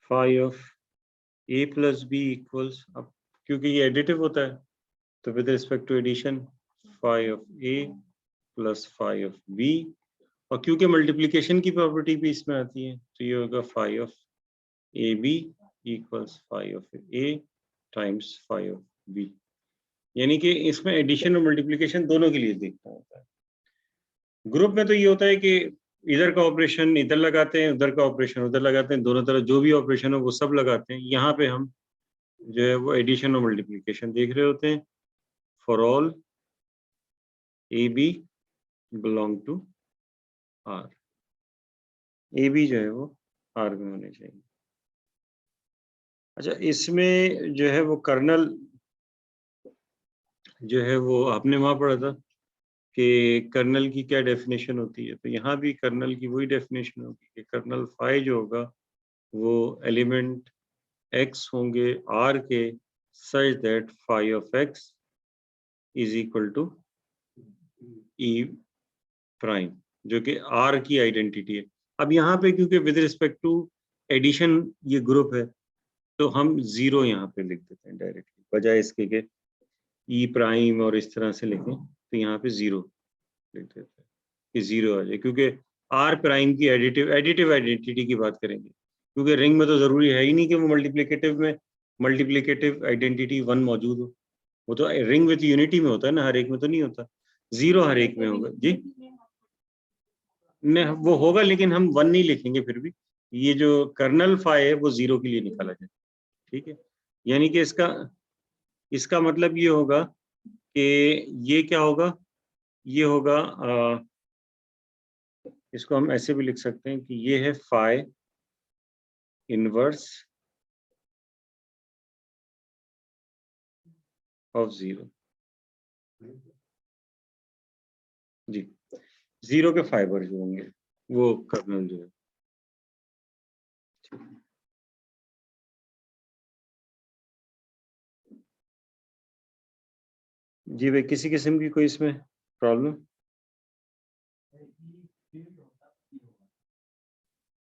phi of a plus b equals, अब क्योंकि ये एडिटिव होता है तो with respect to addition phi of a plus phi of b, और क्योंकि मल्टीप्लिकेशन की प्रॉपर्टी भी इसमें आती है तो ये होगा phi of a b equals phi of a times phi of b, यानी कि इसमें एडिशन और मल्टीप्लिकेशन दोनों के लिए देखना होता है। ग्रुप में तो ये होता है कि इधर का ऑपरेशन इधर लगाते हैं, उधर का ऑपरेशन उधर लगाते हैं, दोनों तरफ जो भी ऑपरेशन हो वो सब लगाते हैं। यहाँ पे हम जो है वो एडिशन और मल्टीप्लिकेशन देख रहे होते हैं। For all A B belong to R, A B जो है वो आर में होने चाहिए। अच्छा, इसमें जो है वो कर्नल जो है वो आपने वहां पढ़ा था कि कर्नल की क्या डेफिनेशन होती है, तो यहाँ भी कर्नल की वही डेफिनेशन होगी कि कर्नल फाई जो होगा वो एलिमेंट एक्स होंगे आर के such that phi of x is equal to e prime, जो कि R की आइडेंटिटी है। अब यहाँ पे क्योंकि विद रिस्पेक्ट टू एडिशन ये ग्रुप है, तो हम 0 यहाँ पे लिख देते हैं डायरेक्टली, बजाय इसके के ई प्राइम और इस तरह से लिखें, तो यहाँ पे 0 लिख देते हैं कि 0 आ जाए, क्योंकि R प्राइम की एडिटिव आइडेंटिटी की बात करेंगे, क्योंकि रिंग में तो जरूरी है ही नहीं कि वो मल्टीप्लिकेटिव आइडेंटिटी 1 मौजूद हो, वो तो रिंग विद यूनिटी में होता है ना, हर एक में तो नहीं होता। 0 हर एक में होगा जी, नहीं वो होगा, लेकिन हम 1 नहीं लिखेंगे फिर भी, ये जो कर्नल फाई है वो 0 के लिए निकाला जाए, ठीक है। यानी कि इसका मतलब ये होगा कि ये क्या होगा, ये होगा इसको हम ऐसे भी लिख सकते हैं कि ये है फाई इनवर्स ऑफ 0 जी, 0 के फाइबर जो होंगे वो कर्नल जो है। जी भाई, किसी किस्म की कोई इसमें प्रॉब्लम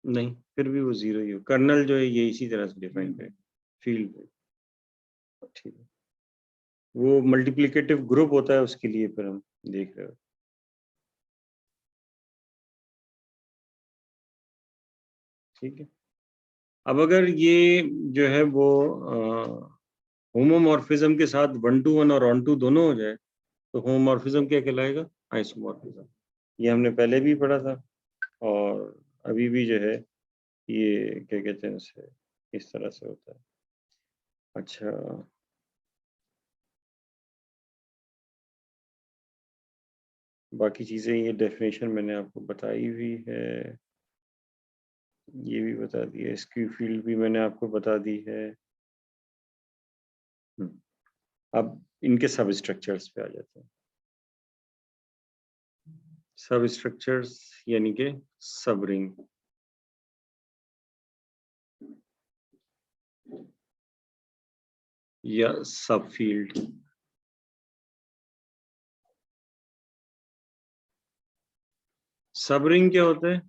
नहीं, फिर भी वो 0 ही हो, कर्नल जो है ये इसी तरह से डिफाइन करें फील्ड में, ठीक है। वो मल्टीप्लिकेटिव ग्रुप होता है, उसके लिए फिर हम देख रहे हो, ठीक है। अब अगर ये जो है वो होमोमॉर्फिज्म के साथ 1 to 1 और ऑन टू दोनों हो जाए, तो होमोमॉर्फिज्म क्या कहलाएगा, आइसोमॉर्फिज्म। ये हमने पहले भी पढ़ा था, और अभी भी जो है ये क्या कहते हैं उसे, इस तरह से होता है। अच्छा, बाकी चीजें ये डेफिनेशन मैंने आपको बताई हुई है, ये भी बता दिया, स्क्यू फील्ड भी मैंने आपको बता दी है। अब इनके सब स्ट्रक्चर्स पे आ जाते हैं। सब स्ट्रक्चर्स यानी कि सब रिंग, या सब फील्ड। सब रिंग क्या होता है,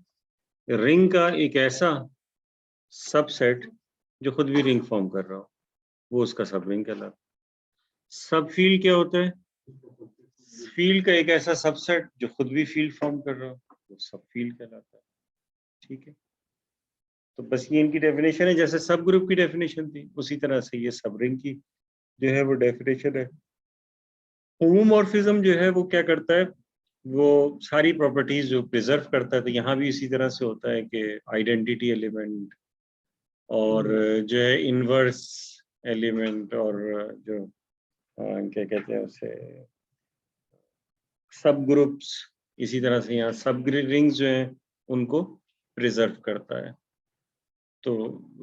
रिंग का एक ऐसा सबसेट जो खुद भी रिंग फॉर्म कर रहा हो, वो उसका सब रिंग कहलाता है। सब फील्ड क्या होता है, फील्ड का एक ऐसा सबसेट जो खुद भी फील्ड फॉर्म कर रहा हो, वो सब फील्ड कहलाता है, ठीक है। तो बस ये इनकी डेफिनेशन है, जैसे सब ग्रुप की डेफिनेशन थी उसी तरह से ये सब रिंग की जो है वो डेफिनेशन है। होमोमॉर्फिज्म जो है वो क्या करता है, वो सारी प्रॉपर्टीज जो प्रिजर्व करता है, तो यहाँ भी इसी तरह से होता है कि आइडेंटिटी एलिमेंट और जो है इनवर्स एलिमेंट और जो क्या कहते हैं उसे सब ग्रुप्स, इसी तरह से यहाँ सब रिंग्स जो हैं उनको प्रिजर्व करता है। तो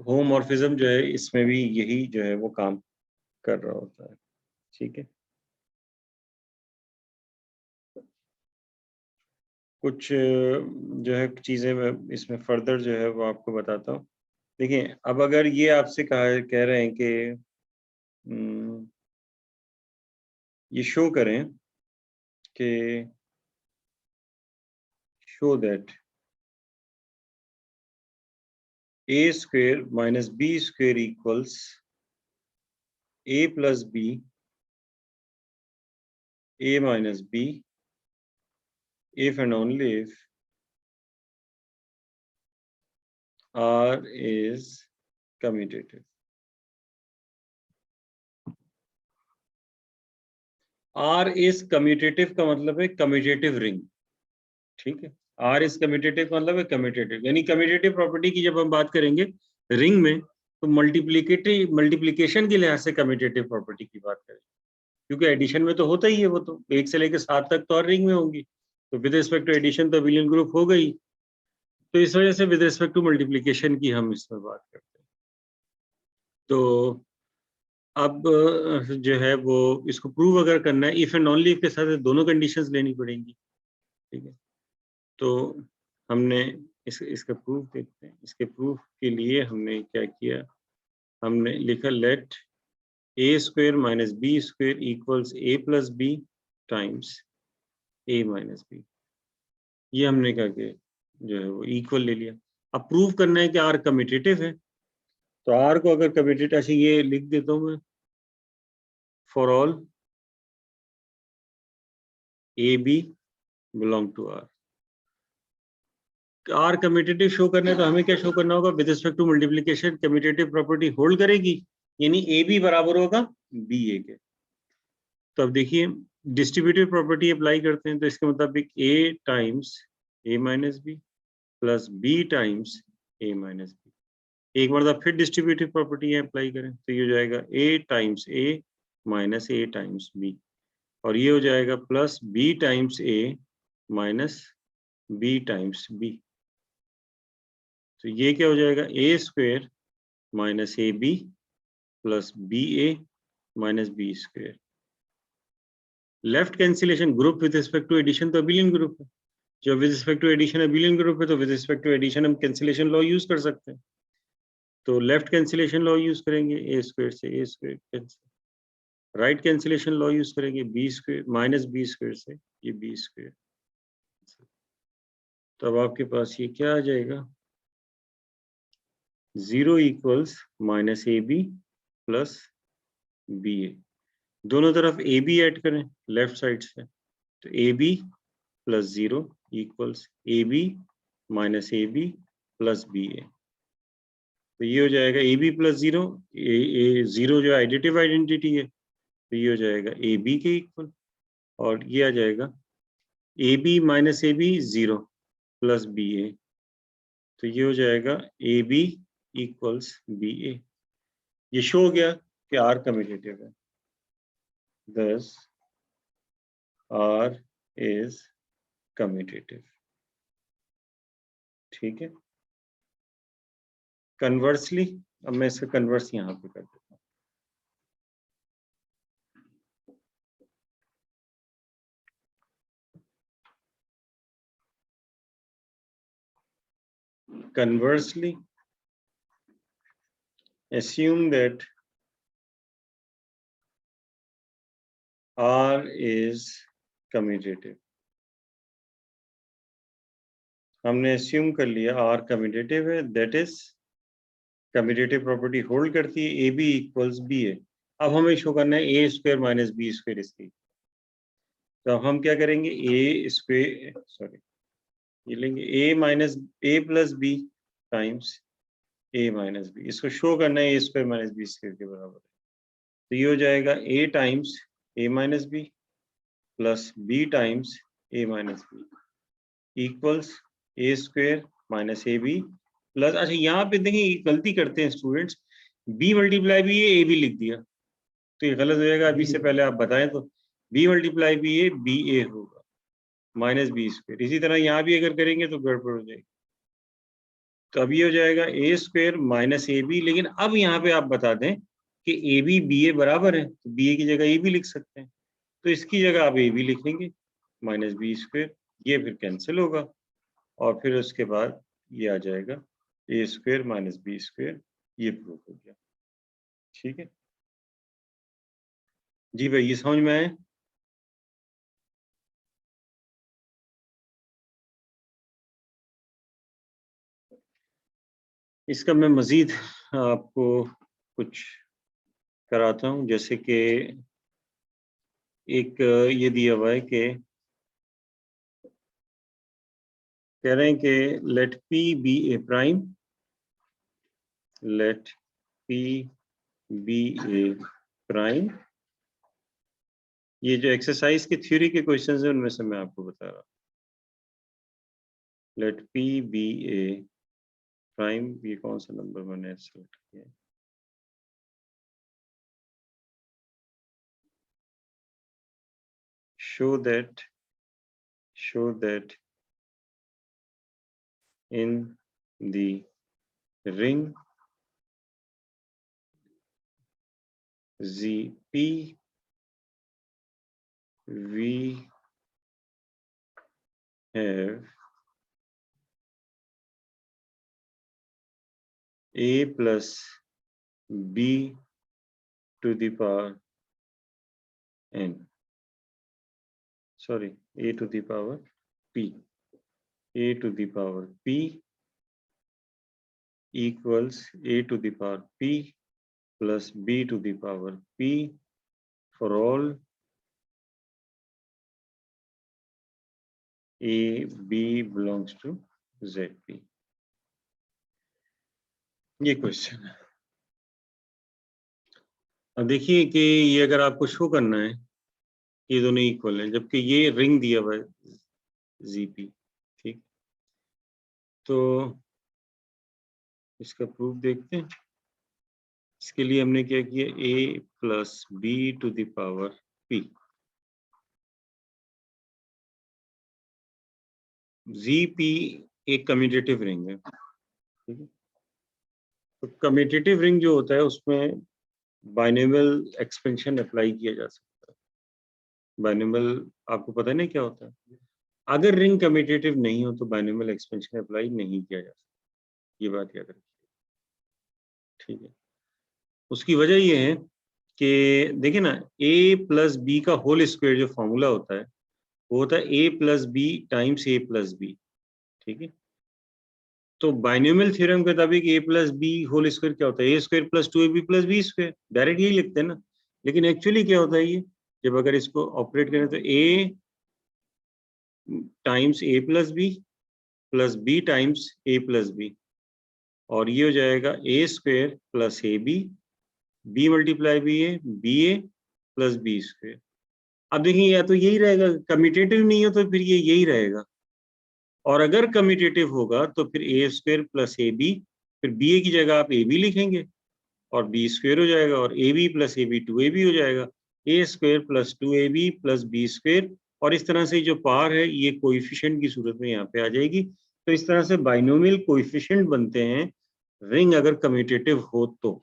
होमोमॉर्फिज्म जो है इसमें भी यही जो है वो काम कर रहा होता है, ठीक है। कुछ जो है चीजें मैं इसमें फर्दर जो है वो आपको बताता हूँ। देखिए, अब अगर ये आपसे कह रहे हैं कि ये शो करें कि show that a square minus b square equals a plus b, a minus b, if and only if R is commutative। R is commutative का मतलब है कम्यूटेटिव रिंग, ठीक है। R is commutative का मतलब है कम्यूटेटिव, यानी कम्यूटेटिव प्रॉपर्टी की जब हम बात करेंगे रिंग में, तो मल्टीप्लिकेशन के लिहाज से कम्यूटेटिव प्रॉपर्टी की बात करें, क्योंकि एडिशन में तो होता ही है, वो तो 1 से लेकर 7 तक तो और रिंग में होंगी, तो विद रिस्पेक्ट टू एडिशन तो अबिलियन ग्रुप हो गई, तो इस वजह से विद रिस्पेक्ट टू मल्टीप्लिकेशन की हम इसमें बात करते हैं। तो अब जो है वो इसको प्रूव अगर करना है, इफ एंड ओनली इफ के साथ दोनों कंडीशंस लेनी पड़ेंगी, ठीक है। तो हमने इसका प्रूफ देखते हैं। इसके प्रूफ के लिए हमने क्या किया, हमने लिखा let a square minus B square equals a plus B times a minus B. ये हमने कहा कि जो है वो इक्वल ले लिया। अब प्रूव करना है कि आर कम्यूटेटिव है, तो आर को अगर कम्यूटेटिव, अच्छा ये लिख देता हूं मैं, for all A B belong to R. R commutative show करना है तो हमें क्या शो करना होगा, with respect to multiplication commutative property hold करेगी, यानी ए बी बराबर होगा बी ए के। तो अब देखिए डिस्ट्रीब्यूटिव प्रॉपर्टी अप्लाई करते हैं, तो इसके मुताबिक A times A minus B plus B times A minus B. एक बार फिर डिस्ट्रीब्यूटिव प्रॉपर्टी अप्लाई करें तो ये हो जाएगा A times A minus A times B, और ये हो जाएगा plus B times A minus B times B. तो ये क्या हो जाएगा, A square minus A B plus B A minus B square. Left cancellation, group with respect to addition तो अबिलियन ग्रुप है, जब with respect to addition abelian group है तो विद रिस्पेक्ट टू एडिशन हम कैंसिलेशन लॉ यूज कर सकते हैं। तो लेफ्ट कैंसिलेशन लॉ यूज करेंगे, ए स्क्वेयर से A square cancel. Right cancellation law use करेंगे, B square minus B square से ये बी स्क्वेयर। तो अब आपके पास ये क्या आ जाएगा, 0 equals minus A B plus B A. दोनों तरफ ए बी ऐड करें लेफ्ट साइड से, तो A B plus 0 equals A B minus A B plus B A. तो ये हो जाएगा ए बी प्लस 0, ए 0 जो एडिटिव आइडेंटिटी है, तो ये हो जाएगा ए बी के इक्वल, और ये आ जाएगा A B minus A B 0 plus B A. तो ये हो जाएगा A B equals B A. ये शो हो गया कि आर कम्यूटेटिव है, thus R is commutative। ठीक है, कन्वर्सली अब मैं इसका कन्वर्स यहाँ पे कर देता हूँ। Conversely, assume that R is commutative। हमने assume कर लिया R commutative है, that is commutative property hold करती है ए बी इक्वल्स बी ए। अब हमें शो करना है A square minus B square इसकी। तो अब हम क्या करेंगे, ए स्क्वायर सॉरी ये लेंगे A minus A plus B times A minus B, इसको शो करना है A square minus B square के बराबर है। तो ये हो जाएगा A times A minus B plus B times A minus B equals A square minus A B plus, अच्छा यहाँ पे देखिए गलती करते हैं students, B multiply B A B लिख दिया तो ये गलत हो जाएगा। अभी से पहले आप बताएं तो बी मल्टीप्लाई बी ए होगा माइनस बी स्क्वायर। इसी तरह यहाँ भी अगर करेंगे तो गड़बड़ हो जाएगी। तो अब ये हो जाएगा A square minus A B, लेकिन अब यहाँ पे आप बता दें कि ए बी बी ए बराबर है, तो बी ए की जगह ए बी लिख सकते हैं, तो इसकी जगह आप ए बी लिखेंगे माइनस बी स्क्वायर, ये फिर कैंसिल होगा, और फिर उसके बाद ये आ जाएगा A square minus B square. ये प्रूफ हो गया। ठीक है जी भाई, ये समझ में आए? इसका मैं मजीद आपको कुछ कराता हूँ, जैसे कि एक ये दिया हुआ है कि कह रहे हैं कि लेट पी बी ए प्राइम, लेट पी बी ए प्राइम। ये जो एक्सरसाइज की थ्योरी के क्वेश्चंस हैं उनमें से मैं आपको बता रहा हूँ। लेट पी बी ए प्राइम, ये कौन सा नंबर मैंने सेलेक्ट किया है, show that in the ring ZP we have a plus b to the power n, sorry a to the power p। a to the power p equals a to the power p plus b to the power p for all a b belongs to zp। ये question है। अब देखिए कि ये अगर आपको show करना है ये दोनों इक्वल हैं, जबकि ये रिंग दिया हुआ है जीपी, ठीक, तो इसका प्रूफ देखते हैं। इसके लिए हमने क्या किया, a plus B to the power p। GP एक कम्यूटेटिव रिंग है, ठीक है। तो कम्यूटेटिव रिंग जो होता है उसमें बाइनोमियल एक्सपेंशन अप्लाई किया जा सकता है। बाइनोमियल आपको पता है ना क्या होता है। अगर रिंग कम्यूटेटिव नहीं हो तो बाइनोमियल एक्सपेंशन अप्लाई नहीं किया जा सकता, ये बात याद रखिए, ठीक है। उसकी वजह ये है कि देखिए ना, a प्लस बी का होल स्क्वायर जो फॉर्मूला होता है वो होता है a plus B times a plus B, ठीक है। तो बाइनोमियल थ्योरम के मुताबिक a plus B whole square क्या होता है, a square plus 2ab plus B square, direct यही लिखते हैं ना। लेकिन एक्चुअली क्या होता है ये, जब अगर इसको ऑपरेट करें तो a times a plus b times a plus B, और ये हो जाएगा a square plus b multiply B A plus B square. अब देखिए या तो यही रहेगा, कम्यूटेटिव नहीं हो तो फिर ये यही रहेगा, और अगर कम्यूटेटिव होगा तो फिर ए स्क्वायर प्लस ए बी, फिर बी ए की जगह आप ए बी लिखेंगे और बी स्क्वायर हो जाएगा, और A B plus A B 2ab हो जाएगा, A square plus 2ab plus B square. और इस तरह से जो पावर है ये कोएफिशिएंट की सूरत में यहाँ पे आ जाएगी। तो इस तरह से बाइनोमियल कोएफिशिएंट बनते हैं रिंग अगर कम्यूटेटिव हो तो।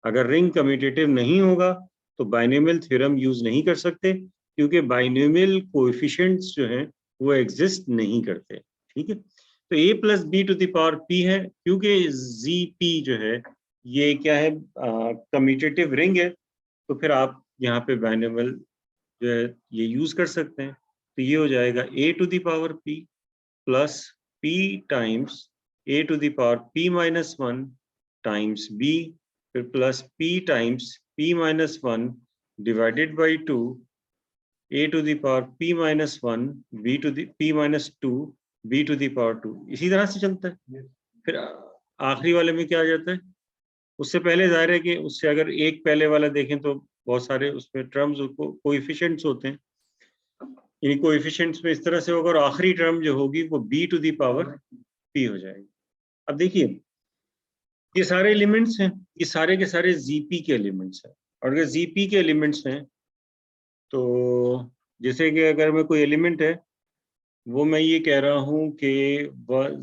अगर रिंग कम्यूटेटिव नहीं होगा तो बाइनोमियल थ्योरम यूज नहीं कर सकते, क्योंकि बाइनोमियल कोएफिशिएंट्स जो हैं वो एग्जिस्ट नहीं करते, ठीक है। तो a plus B to the power p है, क्योंकि zp जो है ये क्या है, कम्यूटेटिव रिंग है, तो फिर आप यहाँ पे बाइनोमियल जो है ये यूज कर सकते हैं। तो ये हो जाएगा a to the power p plus p times a to the power p minus 1 times b, फिर plus p times p minus 1 divided by 2 a to the power p minus 1 b to the p minus 2 b to the power 2, इसी तरह से चलता है। फिर आखिरी वाले में क्या आ जाता है, उससे पहले जाहिर है कि उससे अगर एक पहले वाला देखें तो बहुत सारे उसमें टर्म्स कोएफिशिएंट्स होते हैं, इन कोएफिशिएंट्स में इस तरह से होगा, और आखिरी टर्म जो होगी वो b to the power p हो जाएगी। अब देखिए ये सारे एलिमेंट्स हैं, ये सारे के सारे जीपी के एलिमेंट्स हैं, और अगर जीपी के एलिमेंट्स हैं तो जैसे कि अगर मैं कोई एलिमेंट है वो मैं ये कह रहा हूँ कि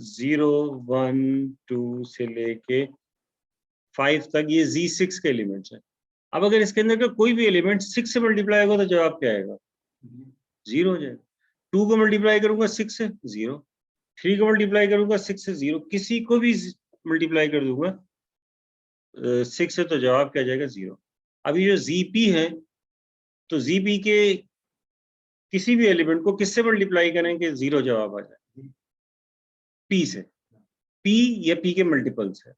0 1 2 से लेके 5 तक ये Z6 के एलिमेंट्स हैं। अब अगर इसके अंदर का कोई भी एलिमेंट 6 से मल्टीप्लाई होगा तो जवाब क्या आएगा, 0 हो जाएगा। 2 को मल्टीप्लाई करूंगा 6 से 0, 3 को मल्टीप्लाई करूंगा 6 से 0, किसी को भी मल्टीप्लाई कर दूंगा 6 से तो जवाब क्या जाएगा, 0। अभी जो जीपी है तो जीपी के किसी भी एलिमेंट को किससे मल्टीप्लाई करेंगे 0 जवाब आ जाए, पी से। पी या पी के मल्टीपल्स है,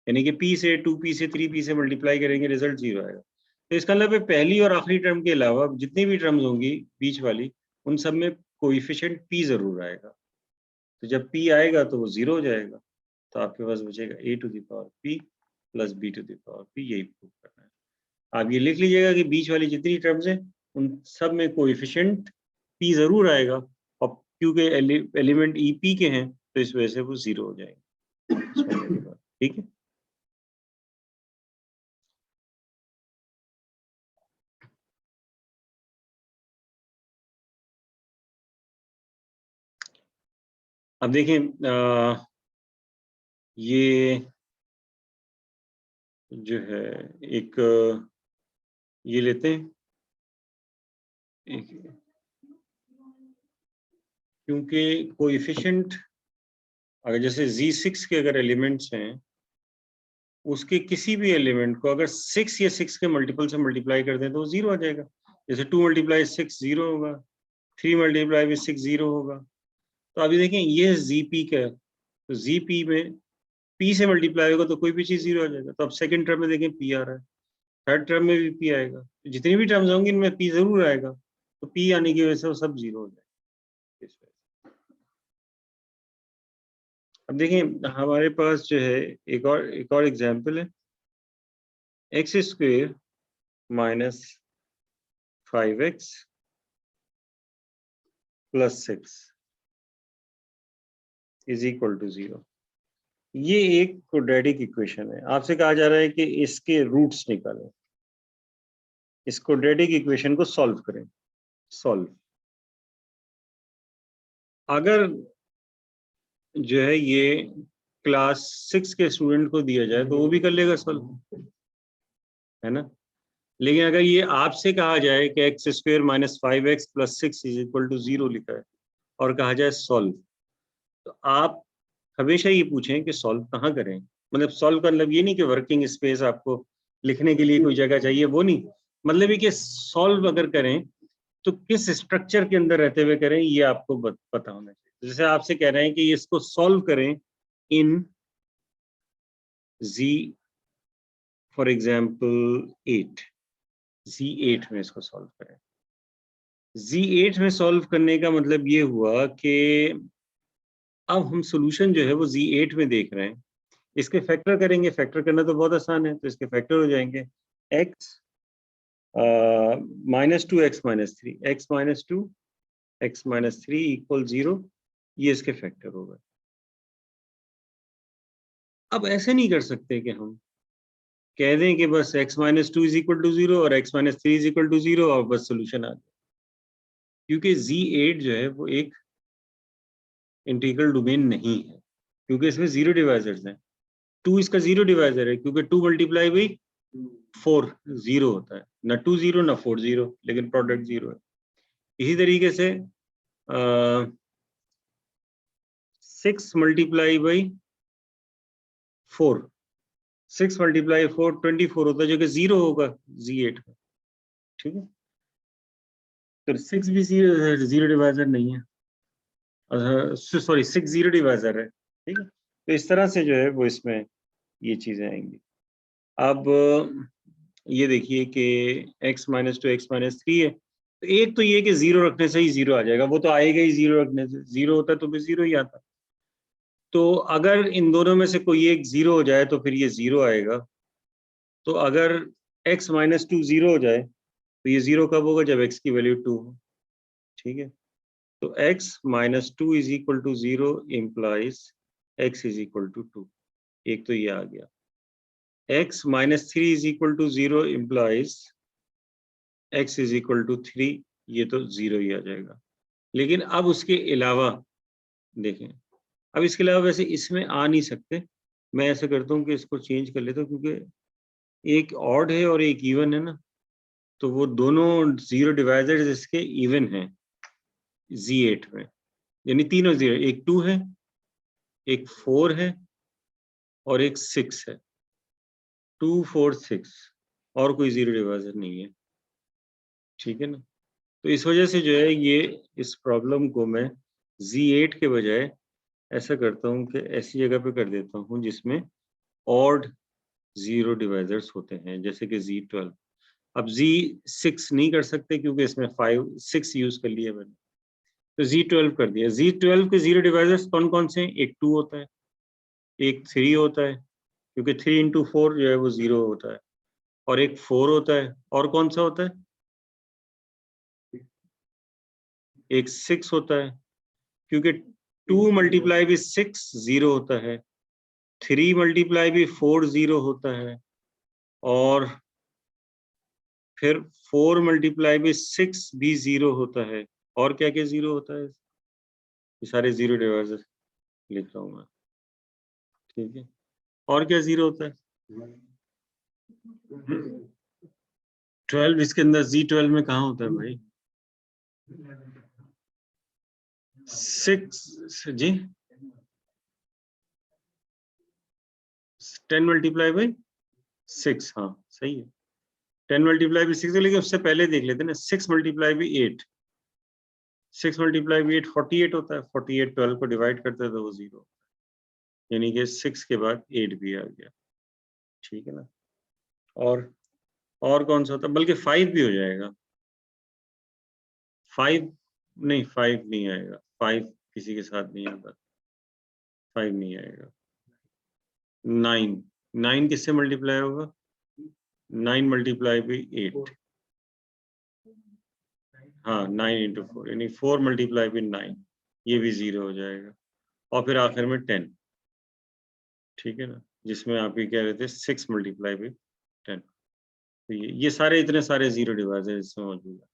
यानी कि पी से 2p से 3p से मल्टीप्लाई करेंगे रिजल्ट 0 आएगा। तो इसका मतलब पहली और आखिरी टर्म के अलावा जितनी भी टर्म्स होंगी बीच वाली उन सब में कोएफिशिएंट p जरूर आएगा। तो जब p आएगा तो वो 0 हो जाएगा, तो आपके पास बचेगा a to the power p plus b to the power p, यही प्रूव करना है। आप ये लिख लीजिएगा कि बीच वाली जितनी टर्म्स हैं उन सब में कोएफिशिएंट p जरूर आएगा, और क्योंकि एलिमेंट EP के हैं तो इस वजह से वो 0 हो जाएंगे, ठीक है। अब देखें ये जो है एक ये लेते हैं क्योंकि कोएफिशिएंट अगर जैसे Z6 के अगर एलिमेंट्स हैं उसके किसी भी एलिमेंट को अगर 6 या 6 के मल्टीपल से मल्टीप्लाई कर दें तो 0 आ जाएगा। जैसे 2 मल्टीप्लाई 6 0 होगा, 3 मल्टीप्लाई विद 6 0 होगा, तो अभी देखें ये जीपी का है, तो जीपी में पी से मल्टीप्लाई होगा तो कोई भी चीज जीरो आ जाएगा। तो अब सेकंड टर्म में देखें पी आ रहा है, थर्ड टर्म में भी पी आएगा, तो जितनी भी टर्म्स होंगी इनमें पी जरूर आएगा, तो पी आने की वजह से वो सब जीरो हो जाएगा इस वजह से। अब देखें हमारे पास जो है एक और एग्जांपल है, x square minus 5x plus 6 is equal to 0। ये एक क्वाड्रेटिक इक्वेशन है। आपसे कहा जा रहा है कि इसके रूट्स निकालें, इस क्वाड्रेटिक इक्वेशन को सॉल्व करें। सॉल्व, अगर जो है ये क्लास 6 के स्टूडेंट को दिया जाए तो वो भी कर लेगा सॉल्व, है ना। लेकिन अगर ये आपसे कहा जाए कि x square minus 5x plus 6 is equal to 0 लिखा है और कहा जाए सॉल्व, तो आप हमेशा ये पूछें कि सॉल्व कहाँ करें। मतलब सॉल्व का मतलब ये नहीं कि वर्किंग स्पेस आपको लिखने के लिए कोई जगह चाहिए, वो नहीं, मतलब ये कि सॉल्व अगर करें तो किस स्ट्रक्चर के अंदर रहते हुए करें, ये आपको पता होना चाहिए। जैसे आपसे कह रहे हैं कि इसको सॉल्व करें इन जी फॉर एग्जाम्पल 8, Z8 में इसको सॉल्व करें। Z8 में सॉल्व करने का मतलब ये हुआ कि अब हम सॉल्यूशन जो है वो Z8 में देख रहे हैं, इसके फैक्टर करेंगे। फैक्टर करना तो बहुत आसान है, तो इसके फैक्टर हो जाएंगे x minus 2 x minus 3, x minus 2 x minus 3 equal 0, ये इसके फैक्टर हो गए। अब ऐसे नहीं कर सकते कि हम कह दें कि बस x minus 2 is equal to 0 और x minus 3 is equal to 0 और बस सोल्यूशन आ गया, क्योंकि Z8 जो है वो एक इंटीग्रल डोमेन नहीं है, क्योंकि इसमें जीरो डिवाइजर्स हैं। 2 इसका जीरो डिवाइजर है, क्योंकि 2 मल्टीप्लाई बाई 4 जीरो होता है, ना 2 जीरो ना 4 जीरो, लेकिन प्रोडक्ट जीरो है। इसी तरीके से 6 मल्टीप्लाई बाई 4, 6 मल्टीप्लाई 4 24 होता है, जो कि जीरो होगा Z8 में, ठीक है। तो 6 भी जीरो डिवाइजर नहीं है, सॉरी 6 जीरो डिवाइजर है, ठीक है। तो इस तरह से जो है वो इसमें ये चीजें आएंगी। अब ये देखिए कि x माइनस 2 x माइनस 3 है, तो एक तो ये कि जीरो रखने से ही जीरो आ जाएगा, वो तो आएगा ही जीरो रखने से, जीरो होता तो भी जीरो ही आता। तो अगर इन दोनों में से कोई एक जीरो हो जाए तो फिर ये जीरो आएगा। तो अगर x माइनस 2 जीरो हो जाए तो ये जीरो कब होगा, जब x की वैल्यू 2 हो, ठीक है। तो x minus 2 is equal to 0 implies x is equal to 2, एक तो ये आ गया। x minus 3 is equal to 0 implies x is equal to 3, ये तो 0 ही आ जाएगा। लेकिन अब उसके अलावा देखें, अब इसके अलावा वैसे इसमें आ नहीं सकते। मैं ऐसा करता हूँ कि इसको चेंज कर लेता हूँ, क्योंकि एक ऑड है और एक इवन है ना, तो वो दोनों जीरो डिवाइजर्स इसके इवन हैं Z8 में, यानी तीनों जीरो, एक 2 है, एक 4 है और एक 6 है। 2 4 6 और कोई जीरो डिवाइजर नहीं है, ठीक है ना। तो इस वजह से जो है ये इस प्रॉब्लम को मैं Z8 के बजाय ऐसा करता हूँ कि ऐसी जगह पे कर देता हूँ जिसमें ऑड जीरो डिवाइजर्स होते हैं, जैसे कि Z12। अब Z6 नहीं कर सकते क्योंकि इसमें 5 6 यूज कर लिया मैंने, तो Z12 कर दिया। Z12 के जीरो डिवाइजर्स कौन कौन से हैं, एक 2 होता है, एक 3 होता है, क्योंकि 3 इंटू 4 जो है वो 0 होता है, और एक 4 होता है, और कौन सा होता है, एक 6 होता है, क्योंकि 2 मल्टीप्लाई भी 6 0 होता है, 3 मल्टीप्लाई भी 4 0 होता है, और फिर 4 मल्टीप्लाई भी 6 भी 0 होता है। और क्या क्या 0 होता है, ये सारे जीरो डिवाइजर लिख रहा हूँ मैं, ठीक है। और क्या 0 होता है, 12 इसके अंदर, Z12 में कहाँ होता है भाई, 6 जी, 10 मल्टीप्लाई बाई 6, हाँ सही है, 10 मल्टीप्लाई बाई 6 है, लेकिन उससे पहले देख लेते हैं ना, 6 मल्टीप्लाई बाई 8, 6 मल्टीप्लाई बाई 8 48 होता है। 48 12 को डिवाइड करते हैं तो वो 0, यानी कि 6 के बाद 8 भी आ गया, ठीक है ना। और कौन सा होता है, बल्कि 5 भी हो जाएगा। 5 नहीं, 5 नहीं आएगा, 5 किसी के साथ नहीं आता, 5 नहीं आएगा। 9 किससे मल्टीप्लाई होगा, 9 मल्टीप्लाई बाई 8, हाँ 9 इंटू 4, यानी 4 मल्टीप्लाई बाई 9, ये भी 0 हो जाएगा। और फिर आखिर में 10, ठीक है ना, जिसमें आप ये कह रहे थे 6 मल्टीप्लाई बाई 10। तो ये सारे इतने सारे 0 डिवाइजर इसमें मौजूद है।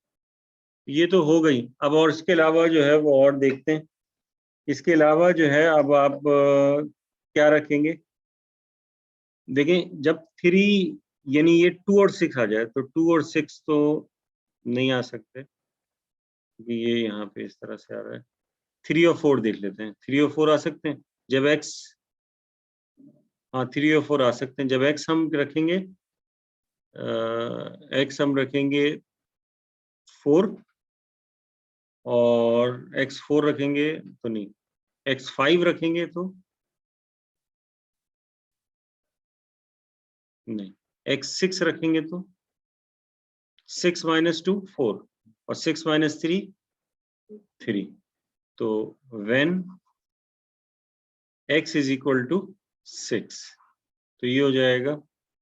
ये तो हो गई। अब और इसके अलावा जो है वो और देखते हैं। इसके अलावा जो है अब आप क्या रखेंगे, देखें जब 3 यानी ये 2 और 6 आ जाए तो 2 और 6 तो नहीं आ सकते, क्योंकि ये यहाँ पे इस तरह से आ रहा है। 3 और 4 देख लेते हैं, 3 और 4 आ सकते हैं जब x, हाँ 3 और 4 आ सकते हैं जब x हम रखेंगे, x हम रखेंगे 4 और x 4 रखेंगे तो नहीं, x 5 रखेंगे तो नहीं, x 6 रखेंगे तो 6 माइनस 2 4 और 6 माइनस 3 3। तो when x is equal to 6, तो ये हो जाएगा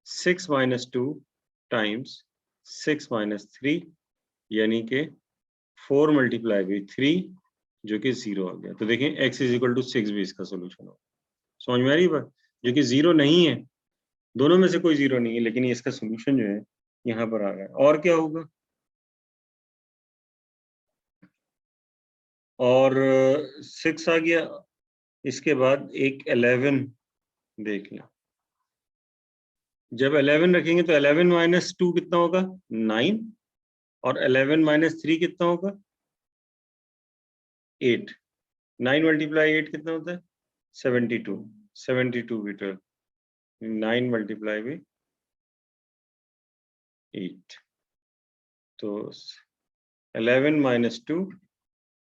6 माइनस 2 टाइम्स 6 माइनस 3, यानी कि 4 मल्टीप्लाई बाई 3, जो कि 0 आ गया। तो देखें x इज इक्वल टू 6 भी इसका सोल्यूशन होगा। समझ में आ रही बात, जो कि 0 नहीं है, दोनों में से कोई 0 नहीं है, लेकिन ये इसका सोल्यूशन जो है यहाँ पर आ रहा है। और क्या होगा, और 6 आ गया। इसके बाद एक 11 देख लें, जब 11 रखेंगे तो 11 माइनस 2 कितना होगा, 9, और 11 माइनस 3 कितना होगा, 8। 9 मल्टीप्लाई 8 कितना होता है, 72, 72 मीटर, 9 मल्टीप्लाई बाई 8, तो 11 माइनस 2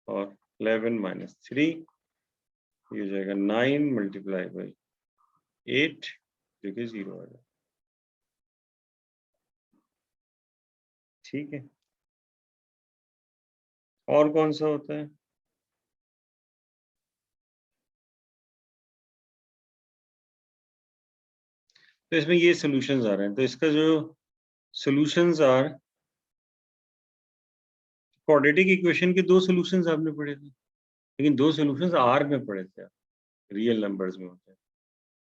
और 11 माइनस 3, ये हो जाएगा 9 मल्टीप्लाई बाई 8, जो कि 0 आ जाएगा, ठीक है। और कौन सा होता है, तो इसमें ये सॉल्यूशंस आ रहे हैं। तो इसका जो सॉल्यूशंस आर, क्वाड्रेटिक इक्वेशन के 2 सॉल्यूशंस आपने पढ़े थे, लेकिन 2 सॉल्यूशंस आर में पढ़े थे, रियल नंबर्स में होते हैं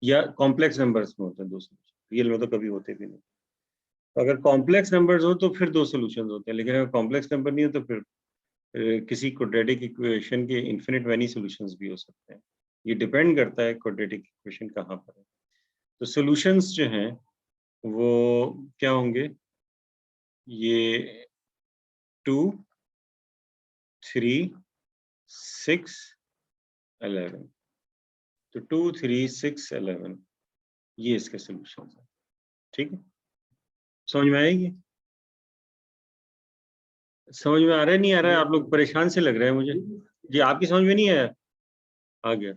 या कॉम्प्लेक्स नंबर्स में होते हैं 2 सॉल्यूशन, रियल में तो कभी होते भी नहीं। तो अगर कॉम्प्लेक्स नंबर्स हो तो फिर 2 सॉल्यूशंस होते हैं, लेकिन अगर कॉम्प्लेक्स नंबर नहीं हो तो फिर किसी क्वाड्रेटिक इक्वेशन के इन्फिनिट मैनी सॉल्यूशंस भी हो सकते हैं। ये डिपेंड करता है क्वाड्रेटिक इक्वेशन कहाँ पर है। तो सॉल्यूशंस जो हैं वो क्या होंगे, ये 2 3 6 11, तो 2 3 6 11 ये इसके सॉल्यूशंस हैं, ठीक है। समझ में आएगी, समझ में आ रहा है नहीं आ रहा है, आप लोग परेशान से लग रहे हैं मुझे जी, आपकी समझ में नहीं आया, आ गया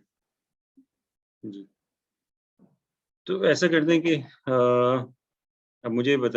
जी। तो ऐसा करते हैं कि अब मुझे बताइए